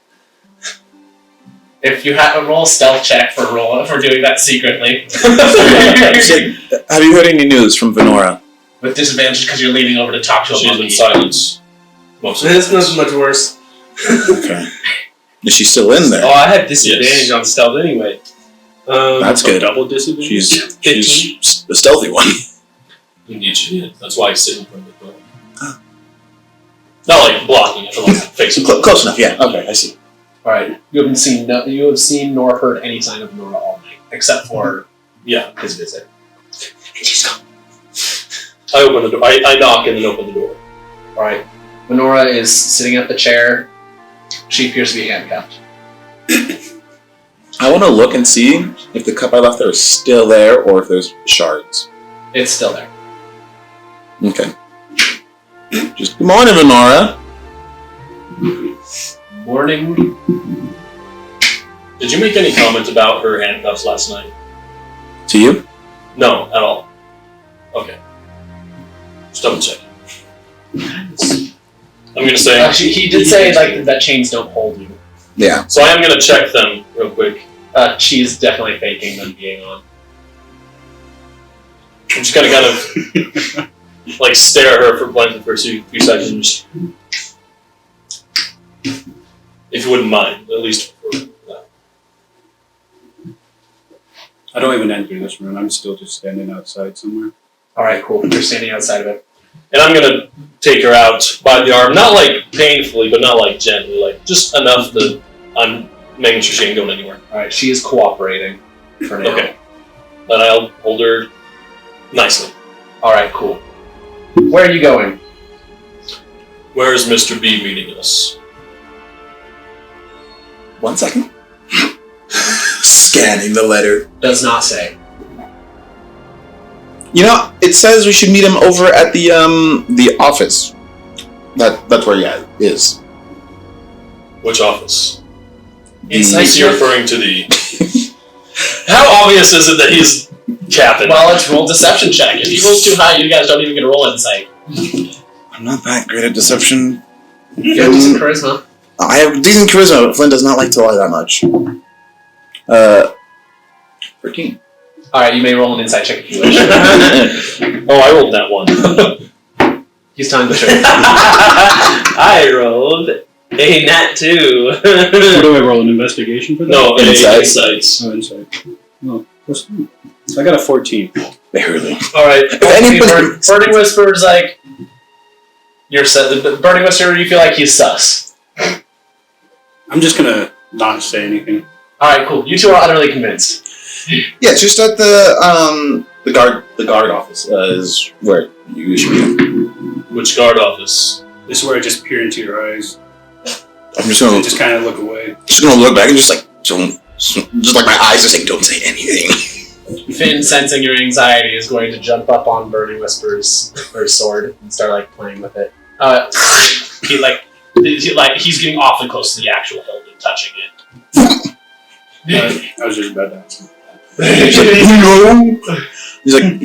[SPEAKER 2] If you have a roll stealth check for doing that secretly.
[SPEAKER 3] Have you heard any news from Venora?
[SPEAKER 2] With disadvantage because you're leaning over to talk to a
[SPEAKER 1] She's
[SPEAKER 2] monkey.
[SPEAKER 1] in silence. Most of
[SPEAKER 5] It's not much worse.
[SPEAKER 3] Okay. Is she still in there?
[SPEAKER 5] Oh, I had disadvantage on stealth anyway.
[SPEAKER 3] That's good.
[SPEAKER 1] Double disadvantage.
[SPEAKER 3] She's a stealthy one.
[SPEAKER 1] Indeed, she is. That's why I sit in front of the door. Not like blocking it, but like facing.
[SPEAKER 3] Close enough. Yeah. Okay, I see.
[SPEAKER 2] All right. You have seen nor heard any sign of Nora all night, except for his visit.
[SPEAKER 5] And she's gone.
[SPEAKER 1] I open the door. I knock and then open the door.
[SPEAKER 2] All right. Venora is sitting at the chair. She appears to be handcuffed.
[SPEAKER 3] I want to look and see if the cup I left there is still there or if there's shards.
[SPEAKER 2] It's still there.
[SPEAKER 3] Okay. Just good morning, Venora.
[SPEAKER 2] Morning.
[SPEAKER 1] Did you make any comment about her handcuffs last night?
[SPEAKER 3] To you?
[SPEAKER 1] No, at all. Okay. Just double check. I'm gonna say.
[SPEAKER 2] Actually, he did say like that chains don't hold you.
[SPEAKER 3] Yeah.
[SPEAKER 1] So I am gonna check them real quick.
[SPEAKER 2] She's definitely faking them being on.
[SPEAKER 1] I'm just gonna kind of like stare at her for a few seconds. If you wouldn't mind, at least for that.
[SPEAKER 4] I don't even enter this room. I'm still just standing outside somewhere.
[SPEAKER 2] All right, cool. You're standing outside of it.
[SPEAKER 1] And I'm gonna take her out by the arm, not like painfully, but not like gently, like just enough that I'm making sure she ain't going anywhere.
[SPEAKER 2] All right, she is cooperating for now.
[SPEAKER 1] Okay. Then I'll hold her nicely.
[SPEAKER 2] All right, cool. Where are you going?
[SPEAKER 1] Where is Mr. B meeting us?
[SPEAKER 3] 1 second. Scanning the letter.
[SPEAKER 2] Does not say.
[SPEAKER 3] You know, it says we should meet him over at the office. That's where he is.
[SPEAKER 1] Which office?
[SPEAKER 2] It's
[SPEAKER 1] Is he referring to the... How obvious is it that he's Captain?
[SPEAKER 2] Well, let's roll deception check. If he rolls too high, you guys don't even get a roll insight.
[SPEAKER 3] I'm not that great at deception.
[SPEAKER 2] You have decent charisma.
[SPEAKER 3] I have decent charisma, but Flynn does not like to lie that much. 13.
[SPEAKER 2] Alright, you may roll an insight check if you wish.
[SPEAKER 1] Oh, I rolled that one.
[SPEAKER 2] He's telling the truth.
[SPEAKER 5] I rolled a nat 2.
[SPEAKER 4] What do I roll? An investigation for that?
[SPEAKER 1] No, insights.
[SPEAKER 4] Oh, insight. No, what's that? I got a 14.
[SPEAKER 3] Barely.
[SPEAKER 1] Alright.
[SPEAKER 2] Burning Whisper's like... Burning Whisper, you feel like he's sus.
[SPEAKER 4] I'm just gonna not say anything.
[SPEAKER 2] Alright, cool. You two are utterly convinced.
[SPEAKER 3] Yeah, just at the guard office is where you should be.
[SPEAKER 1] Which guard office?
[SPEAKER 4] This is where I just peer into your eyes.
[SPEAKER 3] I'm just gonna
[SPEAKER 4] Just kind of look away.
[SPEAKER 3] look back and just like just like my eyes just like don't say anything.
[SPEAKER 2] Finn, sensing your anxiety, is going to jump up on Burning Whisper's sword and start like playing with it. He's getting awfully close to the actual hilt and touching it.
[SPEAKER 4] I was just about to ask him.
[SPEAKER 3] He's like,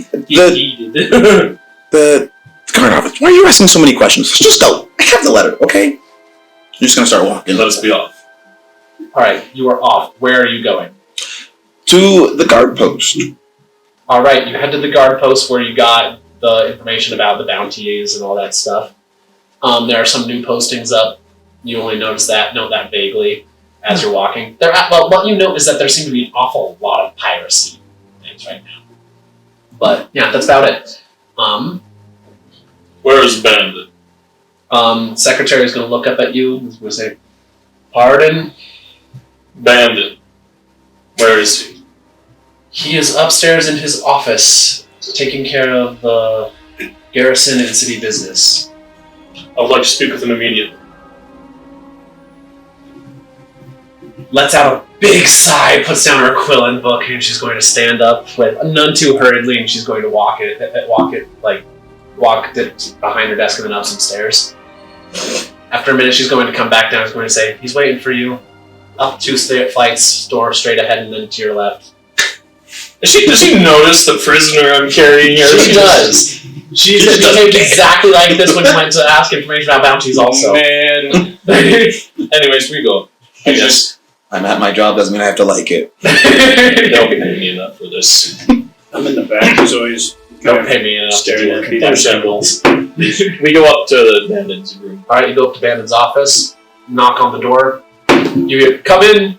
[SPEAKER 3] the guard office. Why are you asking so many questions? Let's just go. I have the letter, okay? You're just gonna start walking.
[SPEAKER 1] Let us be off.
[SPEAKER 2] Alright, you are off. Where are you going?
[SPEAKER 3] To the guard post.
[SPEAKER 2] Alright, you head to the guard post where you got the information about the bounties and all that stuff. There are some new postings up. You only note that vaguely as you're walking. What you note is that there seem to be an awful lot of piracy things right now. But yeah, that's about it.
[SPEAKER 1] Where is Bandit?
[SPEAKER 2] Secretary is going to look up at you and is going to say, "Pardon?"
[SPEAKER 1] Bandit. Where is he?
[SPEAKER 2] He is upstairs in his office, taking care of the garrison and city business.
[SPEAKER 1] I would like to speak with him immediately.
[SPEAKER 2] Lets out a big sigh, puts down her quill and book, and she's going to stand up with none too hurriedly, and she's going to walk behind her desk and then up some stairs. After a minute, she's going to come back down. She's going to say, "He's waiting for you. Up 2 flights, door straight ahead, and then to your left."
[SPEAKER 1] Does she notice the prisoner I'm carrying here?
[SPEAKER 2] She does. She behaved exactly like this when she went to ask information about bounties also.
[SPEAKER 1] Man. Anyways, we go. I guess.
[SPEAKER 3] I'm at my job, doesn't mean I have to like it.
[SPEAKER 1] They'll be paying me enough for this.
[SPEAKER 4] I'm in the back. He's always
[SPEAKER 2] Don't pay me enough to
[SPEAKER 4] staring
[SPEAKER 2] do
[SPEAKER 4] at
[SPEAKER 2] it.
[SPEAKER 4] people.
[SPEAKER 1] Understandable. We go up to the bandit's room.
[SPEAKER 2] Alright, you go up to Bandon's office, knock on the door. You hear, "Come in!"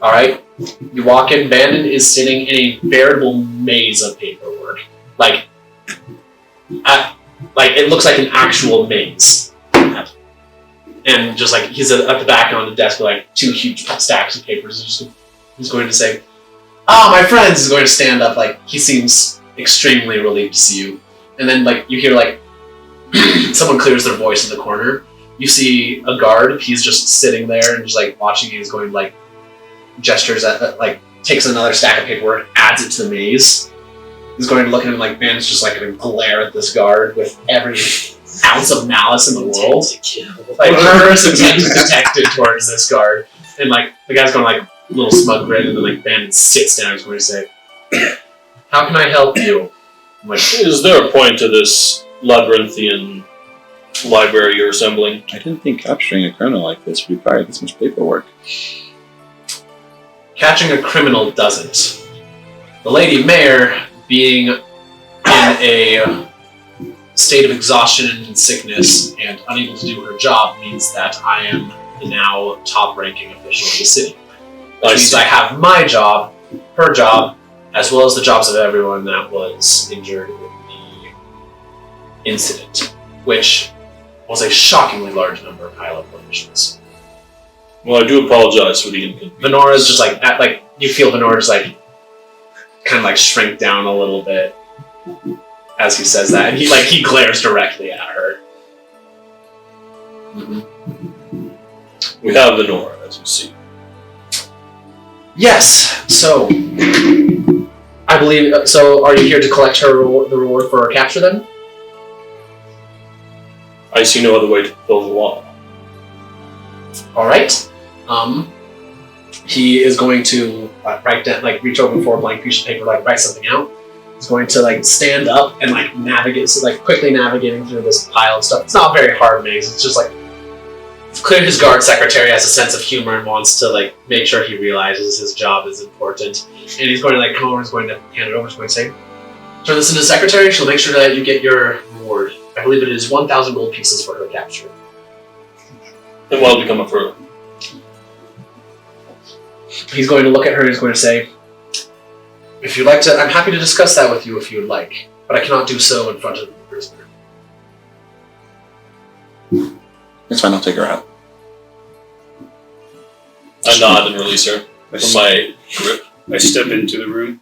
[SPEAKER 2] Alright, you walk in. Bandon is sitting in a veritable maze of paperwork. Like it looks like an actual maze. And just like, he's at the back on the desk with like 2 huge stacks of papers. He's going to say, my friends, is going to stand up. Like, he seems extremely relieved to see you. And then like you hear like someone clears their voice in the corner. You see a guard. He's just sitting there and just like watching you. He's going like gestures at like takes another stack of paperwork, adds it to the maze. He's going to look at him like, man, it's just like going to glare at this guard with every ounce of malice in the world. Like murderous intent detected towards this guard. And like the guy's going like little smug grin, and then like Bandit sits down. He's going to say, "How can I help you?" I'm like,
[SPEAKER 1] Is there a point to this labyrinthian library you're assembling.
[SPEAKER 3] I didn't think capturing a criminal like this required this much paperwork.
[SPEAKER 2] Catching a criminal doesn't. The Lady Mayor, being in a state of exhaustion and sickness and unable to do her job, means that I am the now top-ranking official of the city. That means I have my job, her job, as well as the jobs of everyone that was injured in the incident, which was a shockingly large number of high-level officials.
[SPEAKER 1] Well, I do apologize for the inconvenience.
[SPEAKER 2] Venora's just you feel Venora's kind of shrink down a little bit as he says that, and he glares directly at her.
[SPEAKER 1] Mm-hmm. We have Venora, as you see.
[SPEAKER 2] Yes. So, I believe. So, are you here to collect the reward for her capture, then?
[SPEAKER 1] I see no other way to fulfill the law.
[SPEAKER 2] All right. He is going to write down, reach over for a blank piece of paper, write something out. He's going to stand up and navigate, quickly navigating through this pile of stuff. It's not a very hard maze. It's just it's clear his guard secretary has a sense of humor and wants to make sure he realizes his job is important. And he's going to come over. He's going to hand it over. He's going to say, "Turn this into the secretary. She'll make sure that you get your reward. I believe it is 1,000 gold pieces for her capture."
[SPEAKER 1] And what will become of her?
[SPEAKER 2] He's going to look at her and he's going to say, "If you'd like to, I'm happy to discuss that with you if you would like, but I cannot do so in front of the prisoner."
[SPEAKER 3] It's fine, I'll take her out.
[SPEAKER 1] I nod and release her from my grip.
[SPEAKER 4] I step into the room.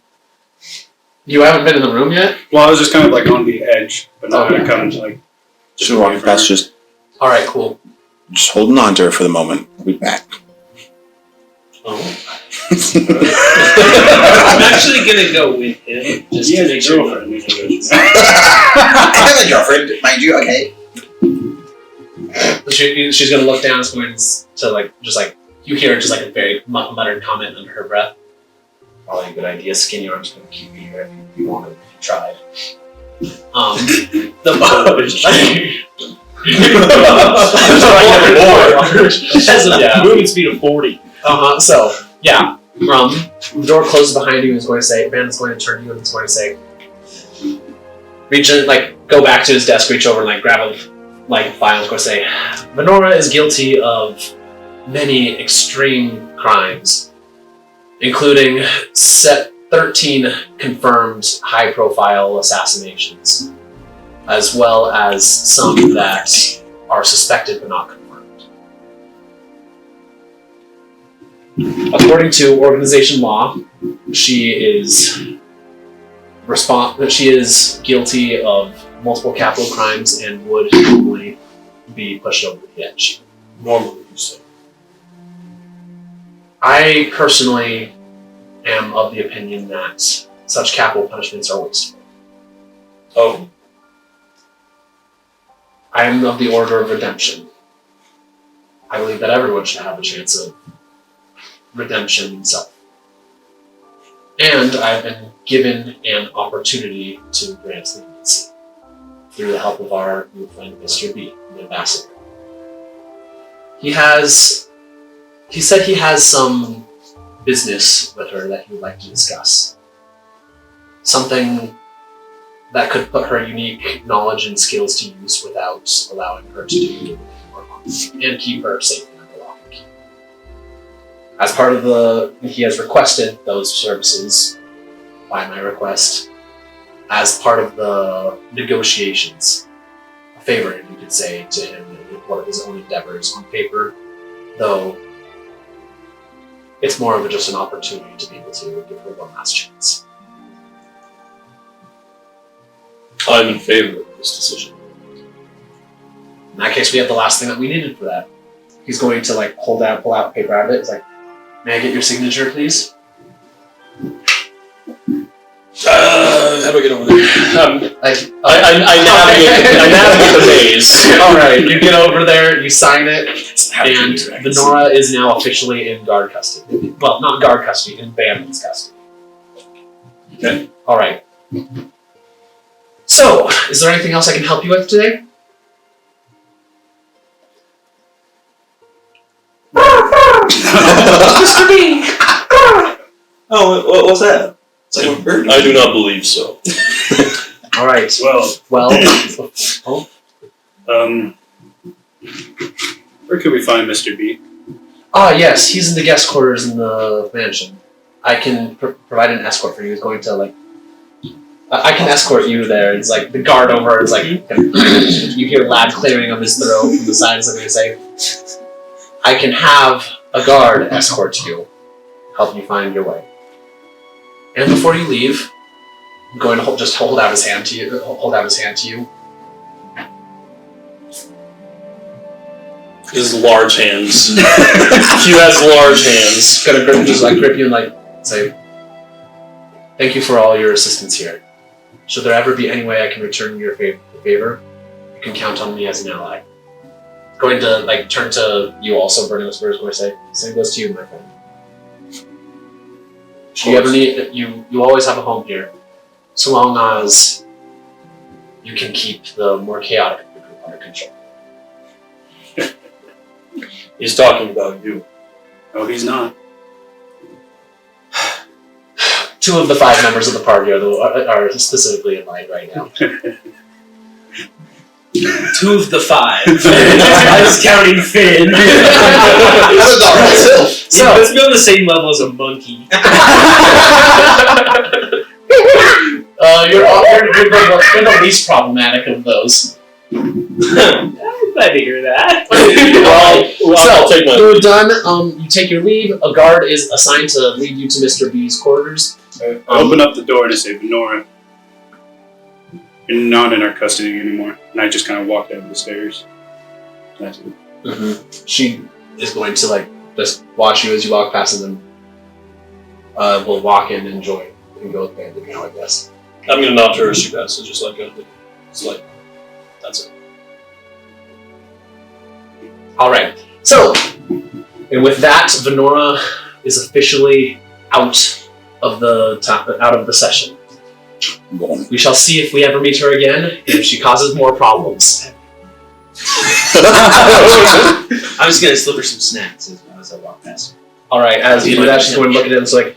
[SPEAKER 2] You haven't been in the room yet?
[SPEAKER 4] Well, I was just kind of on the edge, but now I come just
[SPEAKER 3] She'll walk past, just
[SPEAKER 2] Alright, cool.
[SPEAKER 3] holding on to her for the moment. I'll be back.
[SPEAKER 1] Oh.
[SPEAKER 5] I'm actually gonna go with him just to make sure.
[SPEAKER 6] I have a girlfriend, mind you, okay?
[SPEAKER 2] She's going to look down. It's going to you hear just a very muttered comment under her breath. Probably a good idea. Skinny Arm's going to keep you here if you wanted, if you tried.
[SPEAKER 1] Movement speed of 40.
[SPEAKER 2] So, yeah. The door closes behind you and is going to say, Ben is going to turn to you and is going to say, reach in, go back to his desk, reach over and grab a file. Is going to say, "Venora is guilty of many extreme crimes, including 13 confirmed high-profile assassinations, as well as some that are suspected but not confirmed. According to organization law, she is guilty of multiple capital crimes and would normally be pushed over the edge."
[SPEAKER 1] Normally, you say.
[SPEAKER 2] I personally am of the opinion that such capital punishments are wasteful.
[SPEAKER 1] Oh.
[SPEAKER 2] I am of the order of redemption. I believe that everyone should have a chance of redemption himself. And I've been given an opportunity to grant leniency through the help of our new friend, Mr. B, the ambassador. He said he has some business with her that he would like to discuss. Something that could put her unique knowledge and skills to use without allowing her to do more harm, and keep her safe in the lock and key. As part of he has requested those services by my request as part of the negotiations. A favor, you could say, to him in one of his own endeavors on paper, though it's more of just an opportunity to be able to give her one last chance.
[SPEAKER 1] I'm in favor of this decision.
[SPEAKER 2] In that case, we have the last thing that we needed for that. He's going to pull out paper out of it. He's like, "May I get your signature, please?"
[SPEAKER 1] How do I get over there?
[SPEAKER 2] I
[SPEAKER 1] navigate the maze.
[SPEAKER 2] Alright, you get over there, you sign it, and Venora is now officially in guard custody. Well, not guard custody, in Bandit's custody.
[SPEAKER 1] Okay.
[SPEAKER 2] Alright. So, is there anything else I can help you with today?
[SPEAKER 7] Oh, what was that? It's like a bird.
[SPEAKER 1] I do not believe so.
[SPEAKER 2] All right.
[SPEAKER 4] Well,
[SPEAKER 2] Oh.
[SPEAKER 4] Where could we find Mr. B?
[SPEAKER 2] Ah, yes, he's in the guest quarters in the mansion. I can provide an escort for you. He's going to like. I can escort you there. It's like the guard over is like you hear lad clearing of his throat from the side. Is like they say, I can have a guard escort you, help you find your way. And before you leave, I'm going to hold out his hand to you. Hold out his hand to you.
[SPEAKER 1] His large hands. He has large hands.
[SPEAKER 2] Gonna grip you and like say, thank you for all your assistance here. Should there ever be any way I can return your favor, you can count on me as an ally. Going to like turn to you also, Burning the Spurs, going to say, same goes to you, my friend. Should you ever need you always have a home here, so long as you can keep the more chaotic group under control.
[SPEAKER 1] He's talking about you.
[SPEAKER 4] Oh, he's not.
[SPEAKER 2] 2 of the 5 members of the party are specifically in mind right now.
[SPEAKER 5] 2 of the 5. I was counting Finn.
[SPEAKER 2] So
[SPEAKER 5] let's be on the same level as a monkey.
[SPEAKER 2] You're the least problematic of those.
[SPEAKER 5] I'm glad to hear that.
[SPEAKER 1] I'll take my
[SPEAKER 2] you're done. You take your leave. A guard is assigned to lead you to Mr. B's quarters.
[SPEAKER 4] I open up the door to say, Venora, you're not in our custody anymore. And I just kind of walk down the stairs. That's it.
[SPEAKER 2] Mm-hmm. She is going to like just watch you as you walk past, and then will walk in and join and go with Bandit now, I guess.
[SPEAKER 1] I'm gonna nod to her as she passes, just like it's like that's it.
[SPEAKER 2] All right. So, and with that, Venora is officially out of the session. We shall see if we ever meet her again, and if she causes more problems.
[SPEAKER 5] I'm just gonna slip her some snacks as I walk past her.
[SPEAKER 2] All right. As you do that, she's going to look at it and so like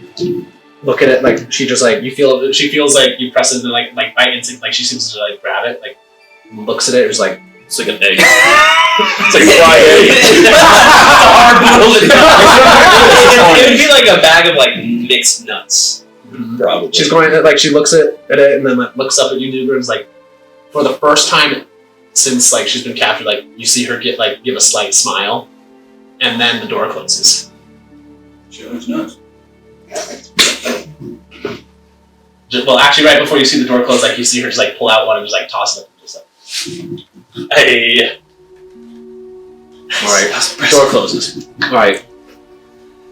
[SPEAKER 2] look at it like she just like she feels like you press it and like by instinct like she seems to like grab it like looks at it just like
[SPEAKER 1] it's like an egg. It's like a fried egg.
[SPEAKER 5] It would be like a bag of like mixed nuts.
[SPEAKER 1] Probably.
[SPEAKER 2] she's going to, like she looks at it and then like, looks up at you, Duber, and is like for the first time since like she's been captured, like you see her give a slight smile, and then the door closes.
[SPEAKER 7] She looks nuts.
[SPEAKER 2] Well, actually, right before you see the door close, like you see her just like pull out one and just like toss it up, just like, hey. All right, door closes. All right.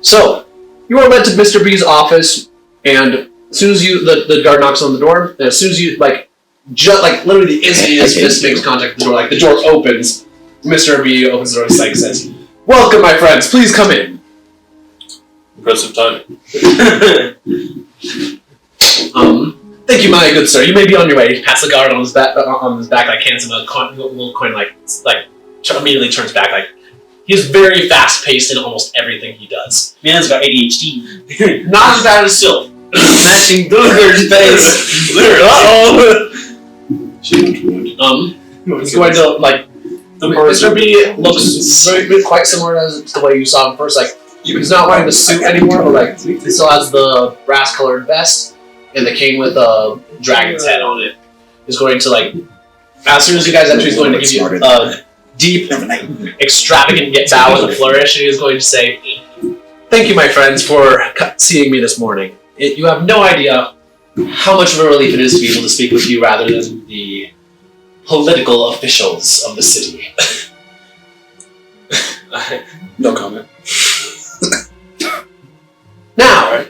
[SPEAKER 2] So you are led to Mr. B's office, and as soon as the guard knocks on the door, and as soon as you literally the instant you just makes contact with the door, like the door opens, Mr. B opens the door and like says, "Welcome, my friends. Please come in."
[SPEAKER 1] Impressive timing.
[SPEAKER 2] Thank you, my good sir. You may be on your way. Past the guard on his back, like hands him a little coin, like immediately turns back. Like he's very fast paced in almost everything he does.
[SPEAKER 5] Man's got ADHD.
[SPEAKER 2] Not as bad as Sylph.
[SPEAKER 5] Matching Booger's face.
[SPEAKER 2] He's going to like Mr. B looks quite similar as to the way you saw him first. Like he's not wearing the suit anymore, but like he still has the brass colored vest and the cane with a dragon's head on it. He's going to like as soon as you guys enter, he's going to give you a deep, extravagant bow with a flourish, and he's going to say, "Thank you, my friends, for seeing me this morning. You have no idea how much of a relief it is to be able to speak with you rather than the political officials of the city."
[SPEAKER 7] No comment.
[SPEAKER 2] Now,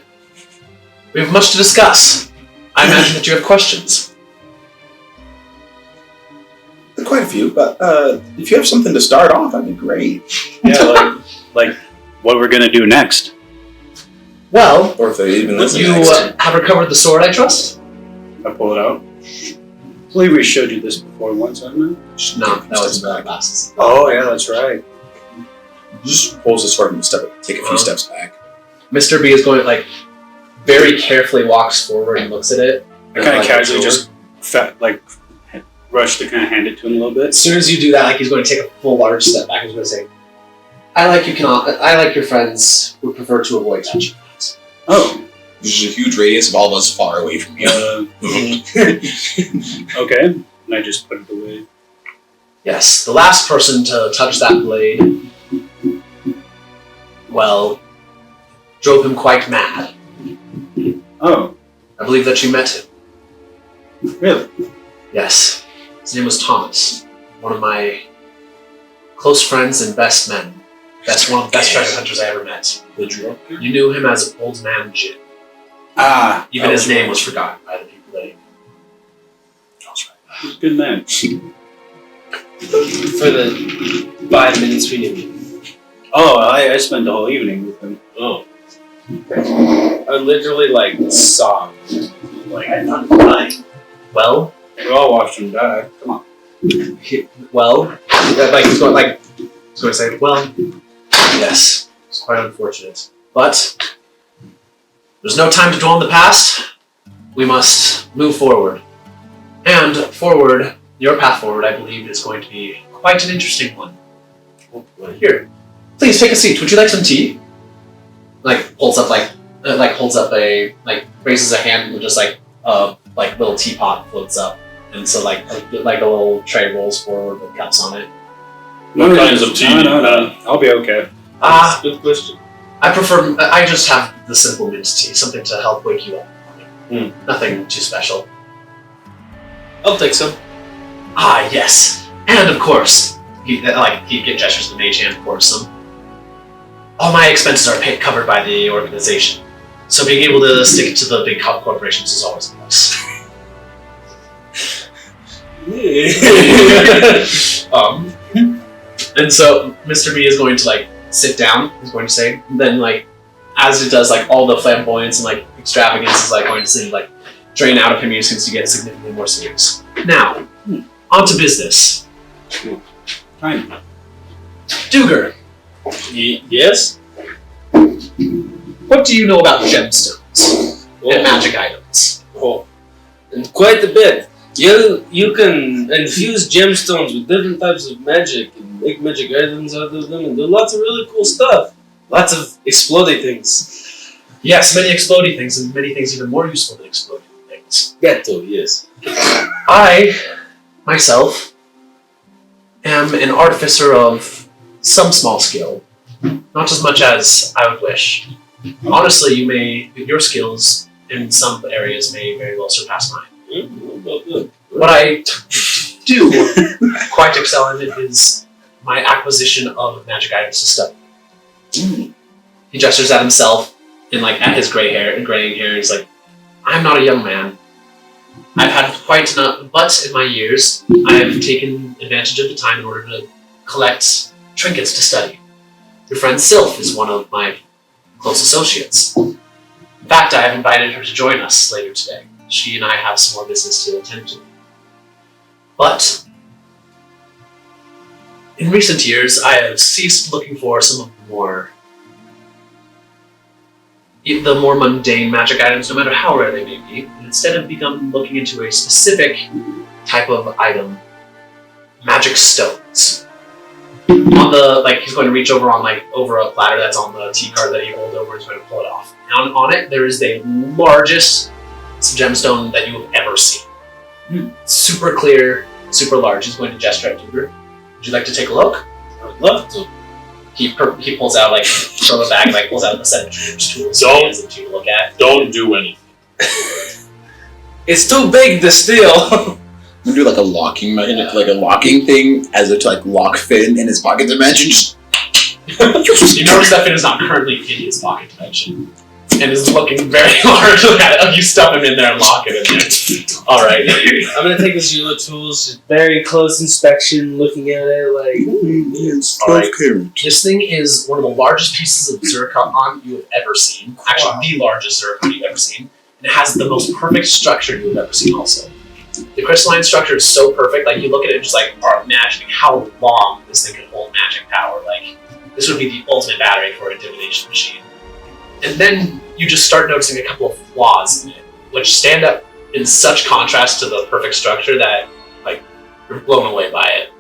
[SPEAKER 2] we have much to discuss. I imagine that you have questions.
[SPEAKER 3] Quite a few, but if you have something to start off, that'd be great.
[SPEAKER 4] Yeah, like what we're gonna do next.
[SPEAKER 2] Well,
[SPEAKER 7] Or if they even listen
[SPEAKER 2] you have recovered the sword, I trust?
[SPEAKER 4] I pull it out. I believe we showed you this before once, haven't we?
[SPEAKER 2] No, that was the glasses.
[SPEAKER 4] Oh yeah, that's right.
[SPEAKER 3] Just pulls the sword and take a few steps back.
[SPEAKER 2] Mr. B is going like very carefully walks forward and looks at it.
[SPEAKER 4] I kind of
[SPEAKER 2] Like,
[SPEAKER 4] casually
[SPEAKER 2] looks
[SPEAKER 4] just rush to kind of hand it to him a little bit.
[SPEAKER 2] As soon as you do that, like he's going to take a full large step back. He's going to say, "I like your friends would prefer to avoid touching that."
[SPEAKER 4] Oh,
[SPEAKER 3] There's a huge radius of all of us far away from you.
[SPEAKER 4] okay. And I just put it away.
[SPEAKER 2] Yes, the last person to touch that blade, well, drove him quite mad.
[SPEAKER 4] Oh,
[SPEAKER 2] I believe that you met him.
[SPEAKER 4] really?
[SPEAKER 2] Yes. His name was Thomas. One of my close friends and best men. One of the best treasure hunters I ever met.
[SPEAKER 7] The drunk?
[SPEAKER 2] You knew him as Old Man Jim.
[SPEAKER 4] Ah,
[SPEAKER 2] Even his name was forgotten by the people that he knew.
[SPEAKER 4] he's a good man.
[SPEAKER 5] For the 5 minutes we knew him.
[SPEAKER 4] Oh, I spent the whole evening with him.
[SPEAKER 5] Oh. I literally sobbed.
[SPEAKER 7] I'm not lying.
[SPEAKER 2] Well,
[SPEAKER 4] We all watched him die. Come on.
[SPEAKER 2] he's going to say, well, yes, it's quite unfortunate. But there's no time to dwell on the past. We must move forward. And forward, your path forward, I believe, is going to be quite an interesting one. Here, please take a seat. Would you like some tea? Holds up raises a hand and just little teapot floats up, and so a little tray rolls forward with cups on it.
[SPEAKER 1] What kinds of tea?
[SPEAKER 4] No. I'll be okay.
[SPEAKER 5] Good question.
[SPEAKER 2] I just have the simple mint tea, something to help wake you up. Nothing too special.
[SPEAKER 5] I'll take some.
[SPEAKER 2] Ah, yes. And of course, he gestures to the mage hand, pours some. All my expenses are covered by the organization, so being able to stick to the big corporations is always a plus. And so Mr. B is going to sit down. He's going to say, and then as it does, all the flamboyance and extravagance is going to drain out of him since you get significantly more serious. Now, on to business.
[SPEAKER 4] Fine.
[SPEAKER 2] Duger,
[SPEAKER 5] Yes?
[SPEAKER 2] what do you know about gemstones and magic items?
[SPEAKER 5] Oh. And quite a bit. You can infuse gemstones with different types of magic and make magic items out of them and do lots of really cool stuff. Lots of exploding things.
[SPEAKER 2] Yes, many exploding things, and many things even more useful than exploding things.
[SPEAKER 5] That too, yes.
[SPEAKER 2] I, myself, am an artificer of some small skill. Not as much as I would wish. Honestly, your skills in some areas may very well surpass mine. What I do quite excel in is my acquisition of magic items to study. He gestures at himself and at his graying hair. He's like, I'm not a young man. I've had quite enough, but in my years, I have taken advantage of the time in order to collect trinkets to study. Your friend Sylph is one of my close associates. In fact, I have invited her to join us later today. She and I have some more business to attend to. But in recent years, I have ceased looking for some of the more mundane magic items, no matter how rare they may be, and instead have begun looking into a specific type of item, magic stones. On the he's going to reach over over a platter that's on the tea cart that he holds over. He's going to pull it off. And on it, there is the largest gemstone that you have ever seen. Super clear, super large. He's going to gesture at Duger. Would you like to take a look?
[SPEAKER 5] I would love to.
[SPEAKER 2] He pulls out from a bag, pulls out a set of tools.
[SPEAKER 1] Don't-
[SPEAKER 2] He hands them to you to look at.
[SPEAKER 1] Don't do anything.
[SPEAKER 5] It's too big to steal.
[SPEAKER 3] We do a locking a locking thing as if to lock Finn in his pocket dimension. Just
[SPEAKER 2] You notice that Finn is not currently in his pocket dimension, and is looking very hard at it. You stuff him in there and lock it in there. All right.
[SPEAKER 5] I'm gonna take his Eula tools, just very close inspection, looking at it
[SPEAKER 3] it's
[SPEAKER 2] All right.
[SPEAKER 3] 12 karat.
[SPEAKER 2] This thing is one of the largest pieces of zircon you have ever seen. Actually, the largest zircon you've ever seen. And it has the most perfect structure you have ever seen also. The crystalline structure is so perfect, you look at it and just are imagining how long this thing can hold magic power. This would be the ultimate battery for a divination machine. And then you just start noticing a couple of flaws in it, which stand up in such contrast to the perfect structure that, like, you're blown away by it.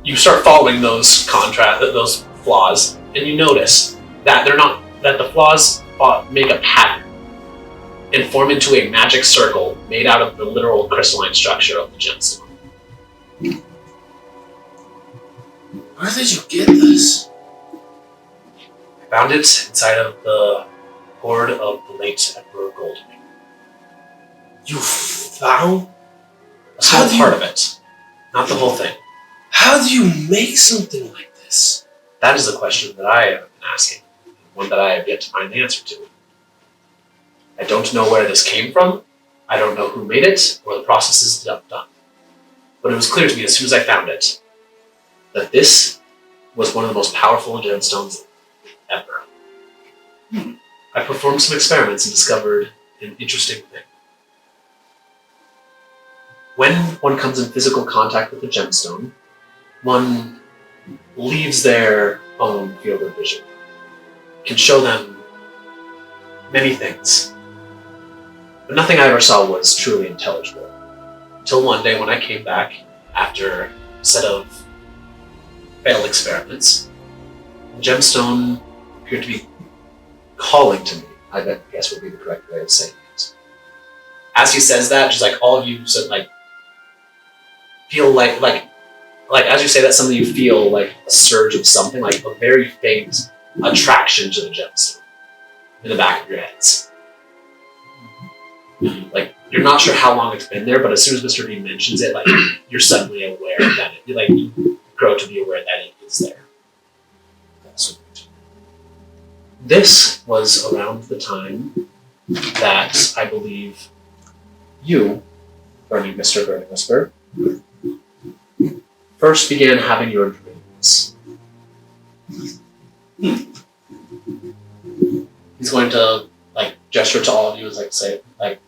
[SPEAKER 2] You start following those flaws, and you notice that the flaws make a pattern and form into a magic circle made out of the literal crystalline structure of the gemstone.
[SPEAKER 5] Where did you get this?
[SPEAKER 2] I found it inside of the hoard of the late Emperor Goldwing.
[SPEAKER 5] You found?
[SPEAKER 2] A small part of it, not the whole thing.
[SPEAKER 5] How do you make something like this?
[SPEAKER 2] That is the question that I have been asking, one that I have yet to find the answer to. I don't know where this came from, I don't know who made it, or the processes done. But it was clear to me as soon as I found it, that this was one of the most powerful gemstones ever. I performed some experiments and discovered an interesting thing. When one comes in physical contact with a gemstone, one leaves their own field of vision. It can show them many things. But nothing I ever saw was truly intelligible. Until one day when I came back after a set of failed experiments, the gemstone appeared to be calling to me, I guess would be the correct way of saying it. As he says that, just like all of you said, like, feel like as you say that, some of you feel like a surge of something, like a very faint attraction to the gemstone in the back of your heads. Like, you're not sure how long it's been there, but as soon as Mr. B mentions it, like, you're suddenly aware that you grow to be aware that it is there. This was around the time that I believe you, Mr. Burning Whisper, first began having your dreams. He's going to, like, gesture to all of you and, like, say, like,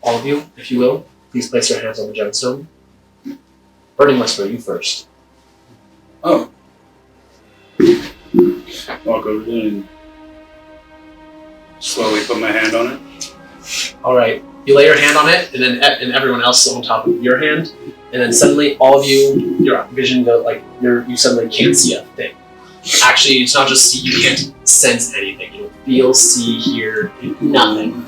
[SPEAKER 2] all of you, if you will, please place your hands on the gemstone. Burning Whisper, you first.
[SPEAKER 4] Oh. Walk over there and slowly put my hand on it.
[SPEAKER 2] Alright, you lay your hand on it, and then everyone else on top of your hand, and then suddenly all of you, your vision goes, like, you suddenly can't see a thing. Actually, it's not just see, you can't sense anything. You don't feel, see, hear, nothing.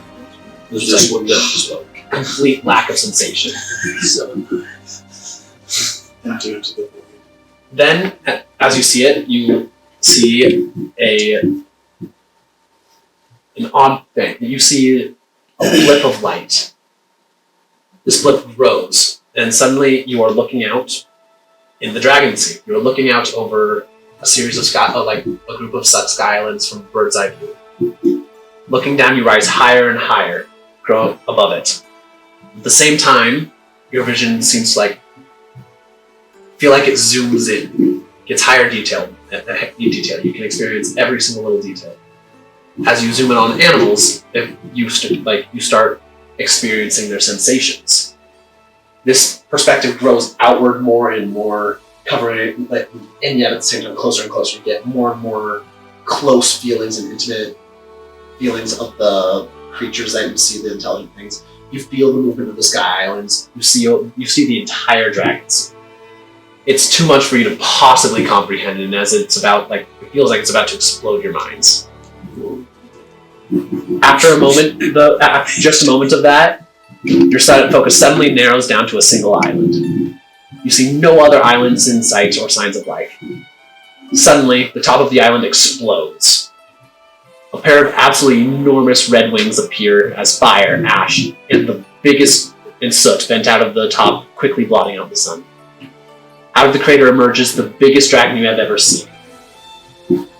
[SPEAKER 2] It's just like complete lack of sensation. Then, as you see it, you see an odd thing. You see a blip of light. This blip grows, and suddenly you are looking out in the Dragon Sea. You're looking out over a series of like a group of sky islands from bird's eye view. Looking down, you rise higher and higher, grow above it. At the same time, your vision seems to feel like it zooms in, gets higher detail. You can experience every single little detail. As you zoom in on animals, you start experiencing their sensations. This perspective grows outward more and more, covering it, and yet at the same time closer and closer. You get more and more close feelings and intimate feelings of the creatures that you see, the intelligent things. You feel the movement of the sky islands. You see the entire Dragon Sea. It's too much for you to possibly comprehend, and as it feels like it's about to explode your minds. After just a moment of that, your focus suddenly narrows down to a single island. You see no other islands in sight or signs of life. Suddenly, the top of the island explodes. A pair of absolutely enormous red wings appear as fire, ash, and soot vent out of the top, quickly blotting out the sun. Out of the crater emerges the biggest dragon you have ever seen.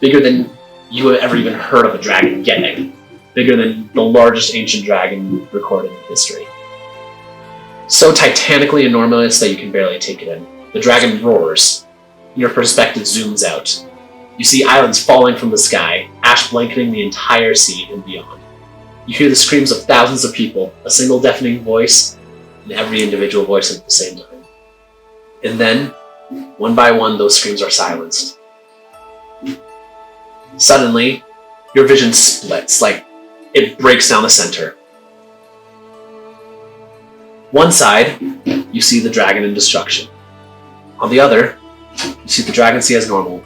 [SPEAKER 2] Bigger than you have ever even heard of a dragon getting. Bigger than the largest ancient dragon recorded in history. So titanically enormous that you can barely take it in. The dragon roars. Your perspective zooms out. You see islands falling from the sky, ash blanketing the entire sea and beyond. You hear the screams of thousands of people, a single deafening voice, and every individual voice at the same time. And then, one by one, those screams are silenced. Suddenly, your vision splits, like it breaks down the center. One side, you see the dragon in destruction. On the other, you see the dragon sea as normal.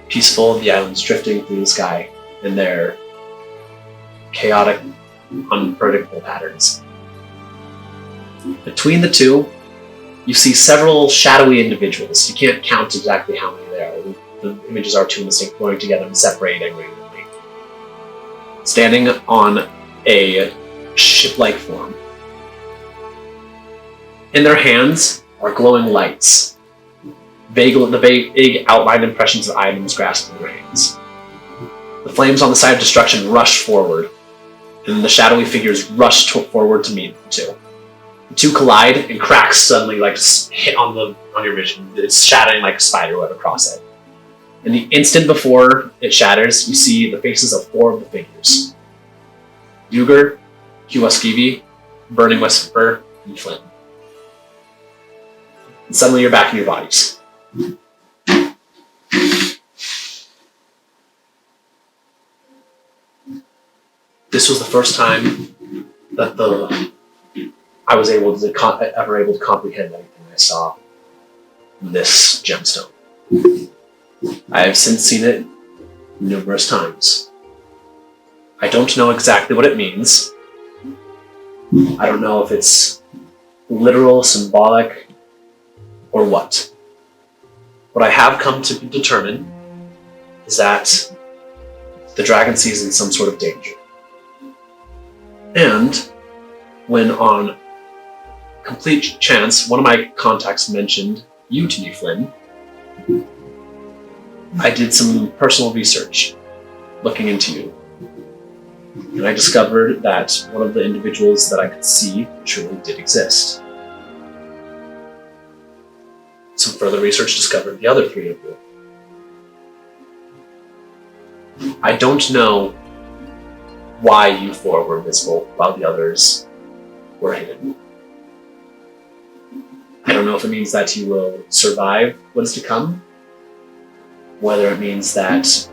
[SPEAKER 2] Peaceful, the islands drifting through the sky in their chaotic, unpredictable patterns. Between the two, you see several shadowy individuals. You can't count exactly how many there are. The images are too indistinct, blurring together and separating randomly. Standing on a ship-like form. In their hands are glowing lights. Vague outlined impressions of items grasped in their hands. The flames on the side of destruction rush forward, and the shadowy figures rush forward to meet the two. The two collide, and cracks suddenly hit on your vision. It's shattering like a spider web across it. In the instant before it shatters, you see the faces of 4 of the figures: Yuger, Kiwaskivi, Burning Whisper, and Flynn. And suddenly you're back in your bodies. This was the first time that I was ever able to comprehend anything I saw in this gemstone. I have since seen it numerous times. I don't know exactly what it means. I don't know if it's literal, symbolic, or what. What I have come to determine is that the dragon sees in some sort of danger. And when on complete chance, one of my contacts mentioned you to me, Flynn, I did some personal research looking into you. And I discovered that one of the individuals that I could see truly did exist. Some further research discovered the other 3 of you. I don't know why you 4 were visible while the others were hidden. I don't know if it means that you will survive what is to come, whether it means that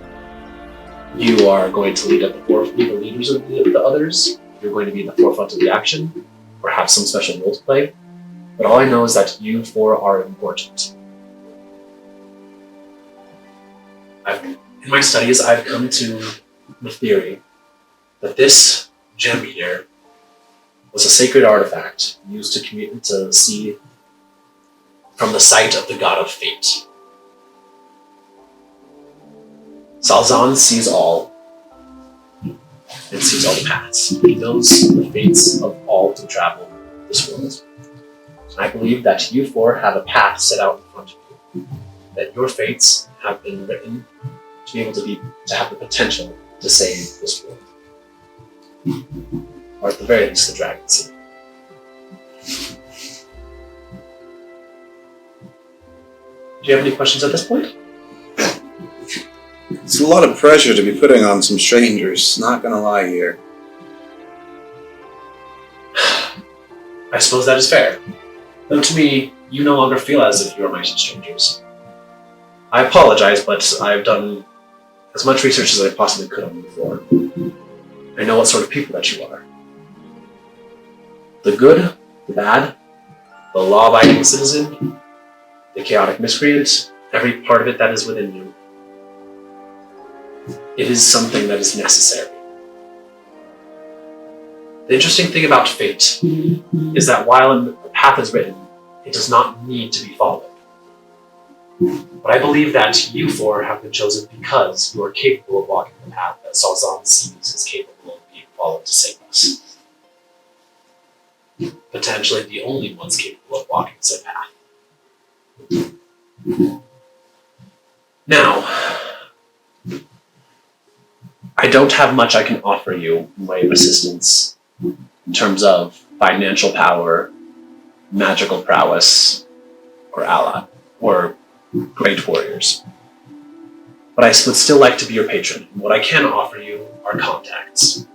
[SPEAKER 2] you are going to be the leaders of the others, you're going to be in the forefront of the action, or have some special role to play. But all I know is that you 4 are important. In my studies, I've come to the theory that this gem eater was a sacred artifact used to see from the sight of the god of fate. Salzan sees all and sees all the paths. He knows the fates of all to travel this world. And I believe that you 4 have a path set out in front of you. That your fates have been written to be able to have the potential to save this world. Or at the very least, the Dragon Sea. Do you have any questions at this point?
[SPEAKER 8] It's a lot of pressure to be putting on some strangers, not gonna lie here.
[SPEAKER 2] I suppose that is fair. Though to me, you no longer feel as if you are my strangers. I apologize, but I've done as much research as I possibly could on you before. I know what sort of people that you are. The good, the bad, the law-abiding citizen, the chaotic miscreant, every part of it that is within you. It is something that is necessary. The interesting thing about fate is that while a path is written, it does not need to be followed. But I believe that you 4 have been chosen because you are capable of walking the path that Salzan sees is capable of being followed to save us. Potentially the only ones capable of walking said path. Now, I don't have much I can offer you in way of assistance in terms of financial power, magical prowess, or ally, or great warriors. But I would still like to be your patron. What I can offer you are contacts.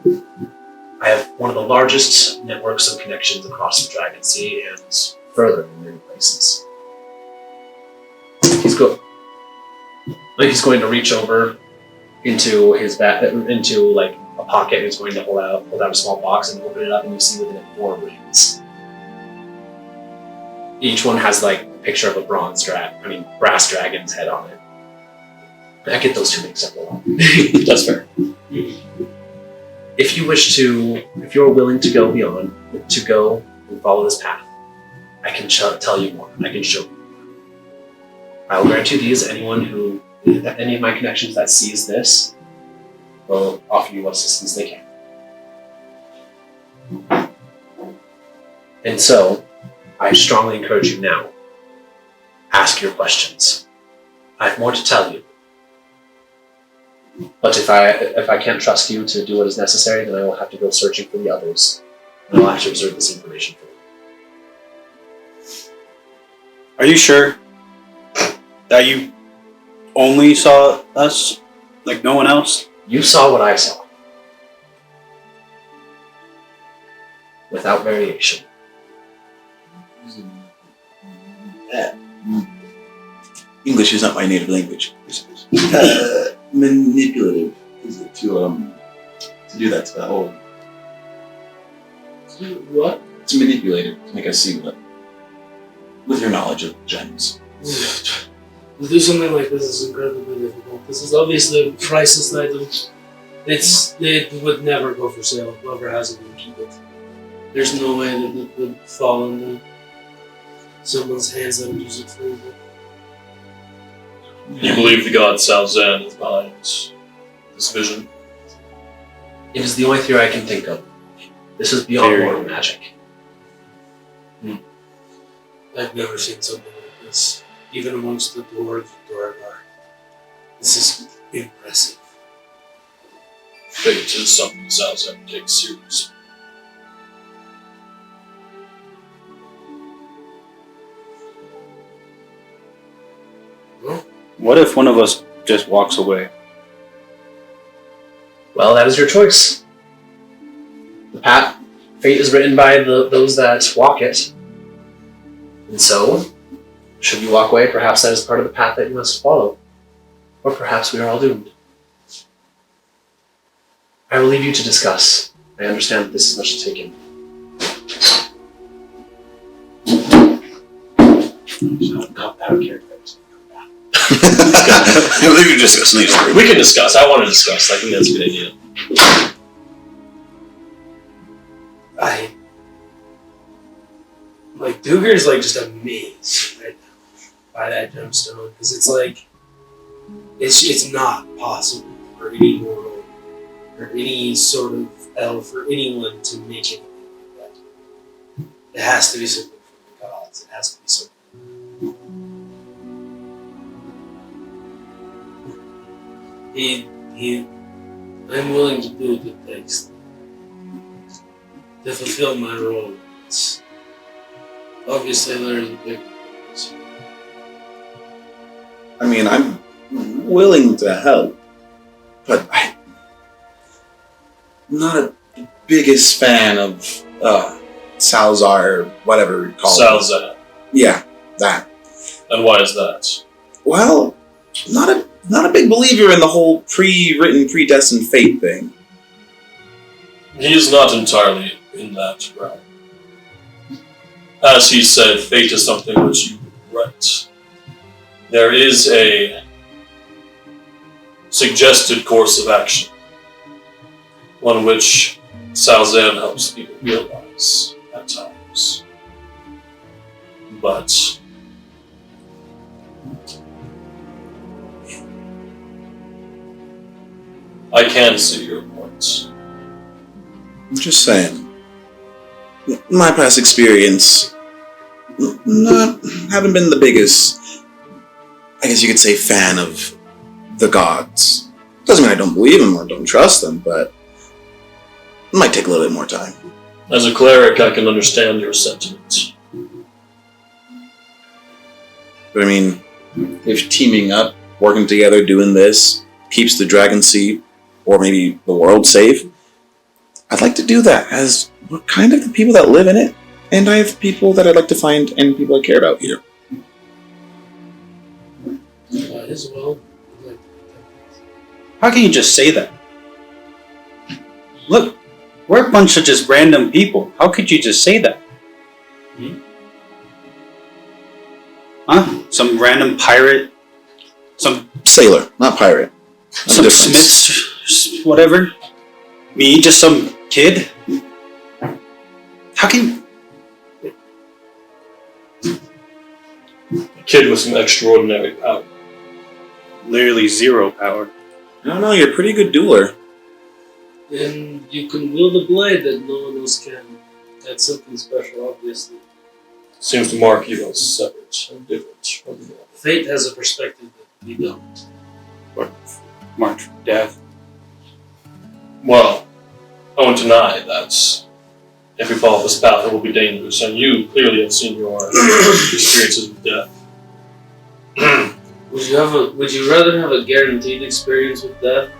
[SPEAKER 2] I have one of the largest networks of connections across the Dragon Sea and further in many places. He's going to reach over into his into like a pocket. He's going to pull out a small box and open it up, and you see within it 4 rings. Each one has like a picture of a brass dragon's head on it. I get those 2 mixed up a lot.
[SPEAKER 1] That's fair.
[SPEAKER 2] If you're willing to go beyond, to go and follow this path, I can tell you more. I can show you more. I will grant you these. Any of my connections that sees this will offer you what assistance they can. And so, I strongly encourage you now, ask your questions. I have more to tell you. But if I can't trust you to do what is necessary, then I will have to go searching for the others. And I'll have to reserve this information for you.
[SPEAKER 4] Are you sure that you only saw us? Like no one else?
[SPEAKER 2] You saw what I saw. Without variation.
[SPEAKER 3] English is not my native language. Manipulative is it to do that to that whole.
[SPEAKER 5] What?
[SPEAKER 3] To manipulate it, to make us see what. With your knowledge of gems.
[SPEAKER 5] To do something like this is incredibly difficult. This is obviously a priceless item. It would never go for sale. Whoever has it would keep it. There's no way that it would fall into someone's hands that would use it for evil.
[SPEAKER 1] You believe the god Salzan is behind this vision?
[SPEAKER 2] It is the only theory I can think of. This is beyond mortal magic.
[SPEAKER 5] I've never seen something like this, even amongst the dwarves of Dwarvar. This is impressive.
[SPEAKER 1] Fate is something Salzan takes seriously.
[SPEAKER 4] What if one of us just walks away?
[SPEAKER 2] Well, that is your choice. Fate is written by those that walk it. And so, should you walk away, perhaps that is part of the path that you must follow. Or perhaps we are all doomed. I will leave you to discuss. I understand that this is much to take in. Not out of character.
[SPEAKER 3] We can discuss later.
[SPEAKER 1] We can discuss. I want to discuss. I think that's a good idea.
[SPEAKER 5] Duger's just amazed right now by that gemstone because it's it's not possible for any mortal or any sort of elf or anyone to make anything like that. It has to be something from the gods. It has to be something. I'm willing to do what it takes to fulfill my role. Obviously, there's a big difference.
[SPEAKER 8] I mean, I'm willing to help, but I'm not the biggest fan of Salzar, whatever you call it.
[SPEAKER 1] Salzan.
[SPEAKER 8] Yeah, that.
[SPEAKER 1] And why is that?
[SPEAKER 8] Well, not a big believer in the whole pre-written, predestined fate thing.
[SPEAKER 1] He is not entirely in that realm. As he said, fate is something which you write. There is a suggested course of action, one which Salzan helps people realize at times. But I can see your point.
[SPEAKER 8] I'm just saying. My past experience, haven't been the biggest, I guess you could say, fan of the gods. Doesn't mean I don't believe them or don't trust them, but it might take a little bit more time.
[SPEAKER 1] As a cleric, I can understand your sentiment.
[SPEAKER 8] But I mean, if teaming up, working together, doing this, keeps the dragon seat, or maybe the world safe, I'd like to do that as kind of the people that live in it, and I have people that I'd like to find and people I care about here.
[SPEAKER 5] Might as well.
[SPEAKER 4] How can you just say that? Look, we're a bunch of just random people. How could you just say that? Huh? Some random pirate? Some
[SPEAKER 3] Sailor, not pirate. That's
[SPEAKER 4] some
[SPEAKER 3] a difference.
[SPEAKER 4] Smiths? Whatever? Me, just some kid? How can...
[SPEAKER 1] A kid with some extraordinary power.
[SPEAKER 4] Literally zero power.
[SPEAKER 8] I don't know, you're a pretty good dueler.
[SPEAKER 5] And you can wield a blade that no one else can. That's something special, obviously.
[SPEAKER 1] Seems to mark you as separate and different from the other.
[SPEAKER 5] Fate has a perspective that we don't.
[SPEAKER 4] Marked for death.
[SPEAKER 1] Well, I won't deny that if we follow this path, it will be dangerous, and you clearly have seen your experiences with death.
[SPEAKER 5] Would you rather have a guaranteed experience with death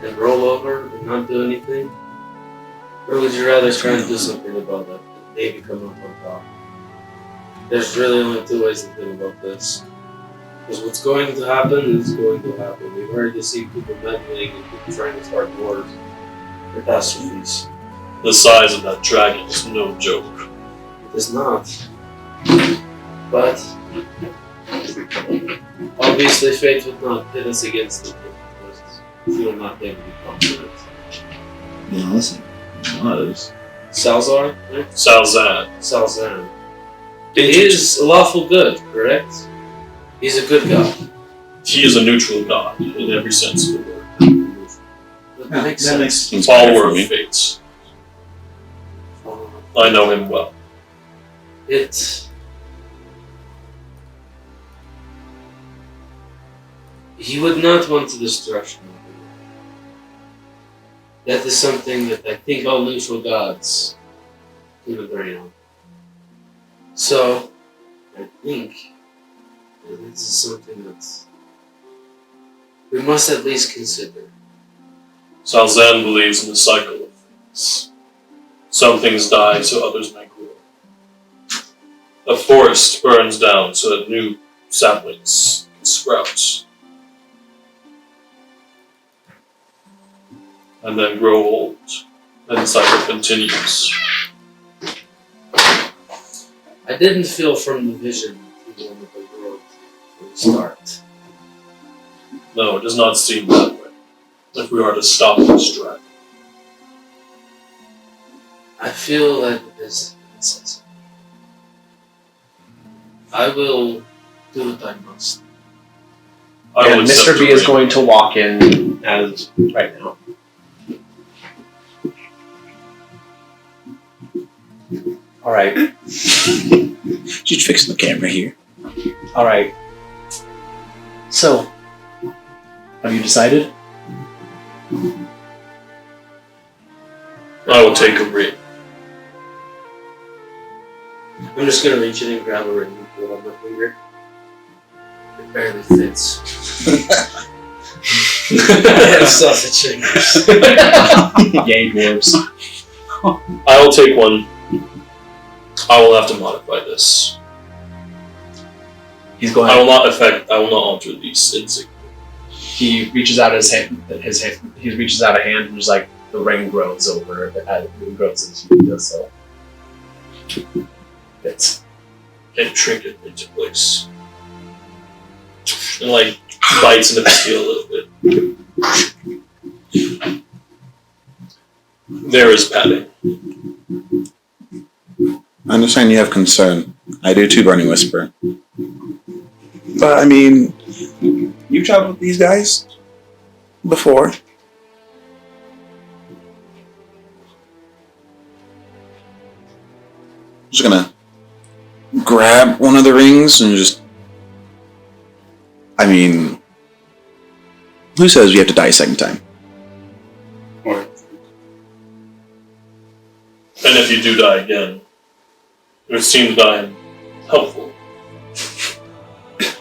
[SPEAKER 5] and roll over and not do anything? Or would you rather try and do something about it and maybe come up on top? There's really only two ways to think about this. Because what's going to happen is going to happen. We've already seen people meddling and people trying to start wars, catastrophes.
[SPEAKER 1] The size of that dragon is no joke.
[SPEAKER 5] It is not. But obviously fate would not pit us against it because we will not be able to be confident.
[SPEAKER 3] Yeah, listen. Was.
[SPEAKER 5] Salzar, right?
[SPEAKER 1] Salzan.
[SPEAKER 5] Salzan. He is a lawful good, correct? He's a good god.
[SPEAKER 1] He is a neutral god in every sense of the word.
[SPEAKER 5] That makes sense.
[SPEAKER 3] Seems
[SPEAKER 1] All
[SPEAKER 3] better for
[SPEAKER 1] were
[SPEAKER 3] me.
[SPEAKER 1] fates. I know him well.
[SPEAKER 5] He would not want the destruction of the world. That is something that I think all neutral gods can agree on. So, I think that this is something that we must at least consider.
[SPEAKER 1] Salzan believes in the cycle of things. Some things die so others may grow. A forest burns down so that new saplings can sprout. And then grow old. And the cycle continues.
[SPEAKER 5] I didn't feel from the vision that he wanted the world to start.
[SPEAKER 1] No, it does not seem that way. If we are to stop this dragon.
[SPEAKER 5] I feel that it is necessary. I will do what I must.
[SPEAKER 1] I will
[SPEAKER 2] And
[SPEAKER 1] accept
[SPEAKER 2] Mr. B
[SPEAKER 1] the
[SPEAKER 2] is
[SPEAKER 1] ring.
[SPEAKER 2] going to walk in as right now. All right.
[SPEAKER 3] Just fixing the camera here.
[SPEAKER 2] All right. So, have you decided?
[SPEAKER 1] I will take a ring.
[SPEAKER 5] I'm just gonna reach in and grab a ring and put it on my finger. It barely fits. I have sausage fingers.
[SPEAKER 2] Yay, dwarves.
[SPEAKER 1] I will take one. I will have to modify this.
[SPEAKER 2] He's going.
[SPEAKER 1] I will not alter these insignia.
[SPEAKER 2] He reaches out his hand. He reaches out a hand, and just like the ring grows over. It grows as he does so. It's
[SPEAKER 1] And trinket into place. And like bites into the steel a little bit. There is padding.
[SPEAKER 3] I understand you have concern. I do too, Burning Whisper. But I mean, you've traveled with these guys before. Just gonna grab one of the rings and just. I mean, who says we have to die a second time?
[SPEAKER 4] Or
[SPEAKER 1] And if you do die again, it would seem that I am helpful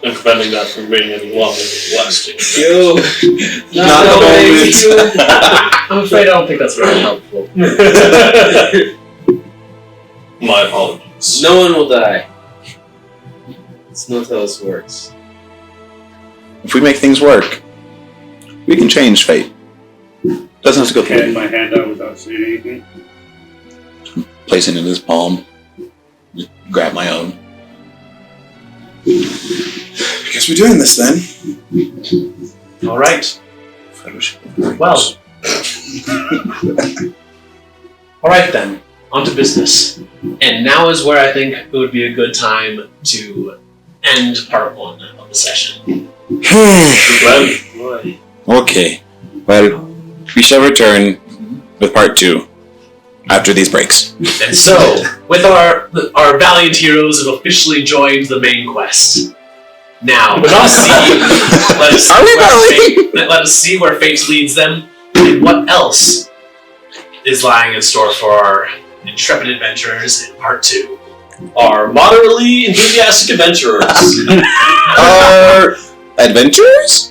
[SPEAKER 1] in preventing that from being any longer lasting.
[SPEAKER 2] you.
[SPEAKER 3] Not the moment.
[SPEAKER 2] I'm afraid I don't think that's very helpful.
[SPEAKER 1] My apologies.
[SPEAKER 5] No one will die. It's not how this works.
[SPEAKER 3] If we make things work, We can change fate. Doesn't have to go
[SPEAKER 4] Hand
[SPEAKER 3] through
[SPEAKER 4] my hand out without saying anything.
[SPEAKER 3] placing it in his palm. Just grab my own. I guess we're doing this then.
[SPEAKER 2] All right. Well. All right then. On to business. And now is where I think it would be a good time to end part 1 of the session.
[SPEAKER 8] Okay. Well, we shall return with part 2 after these breaks.
[SPEAKER 2] And so, with our valiant heroes have officially joined the main quest. Now, let us see where fate leads them, and what else is lying in store for our intrepid adventurers in part 2.
[SPEAKER 1] Our moderately enthusiastic adventurers.
[SPEAKER 8] Our adventurers?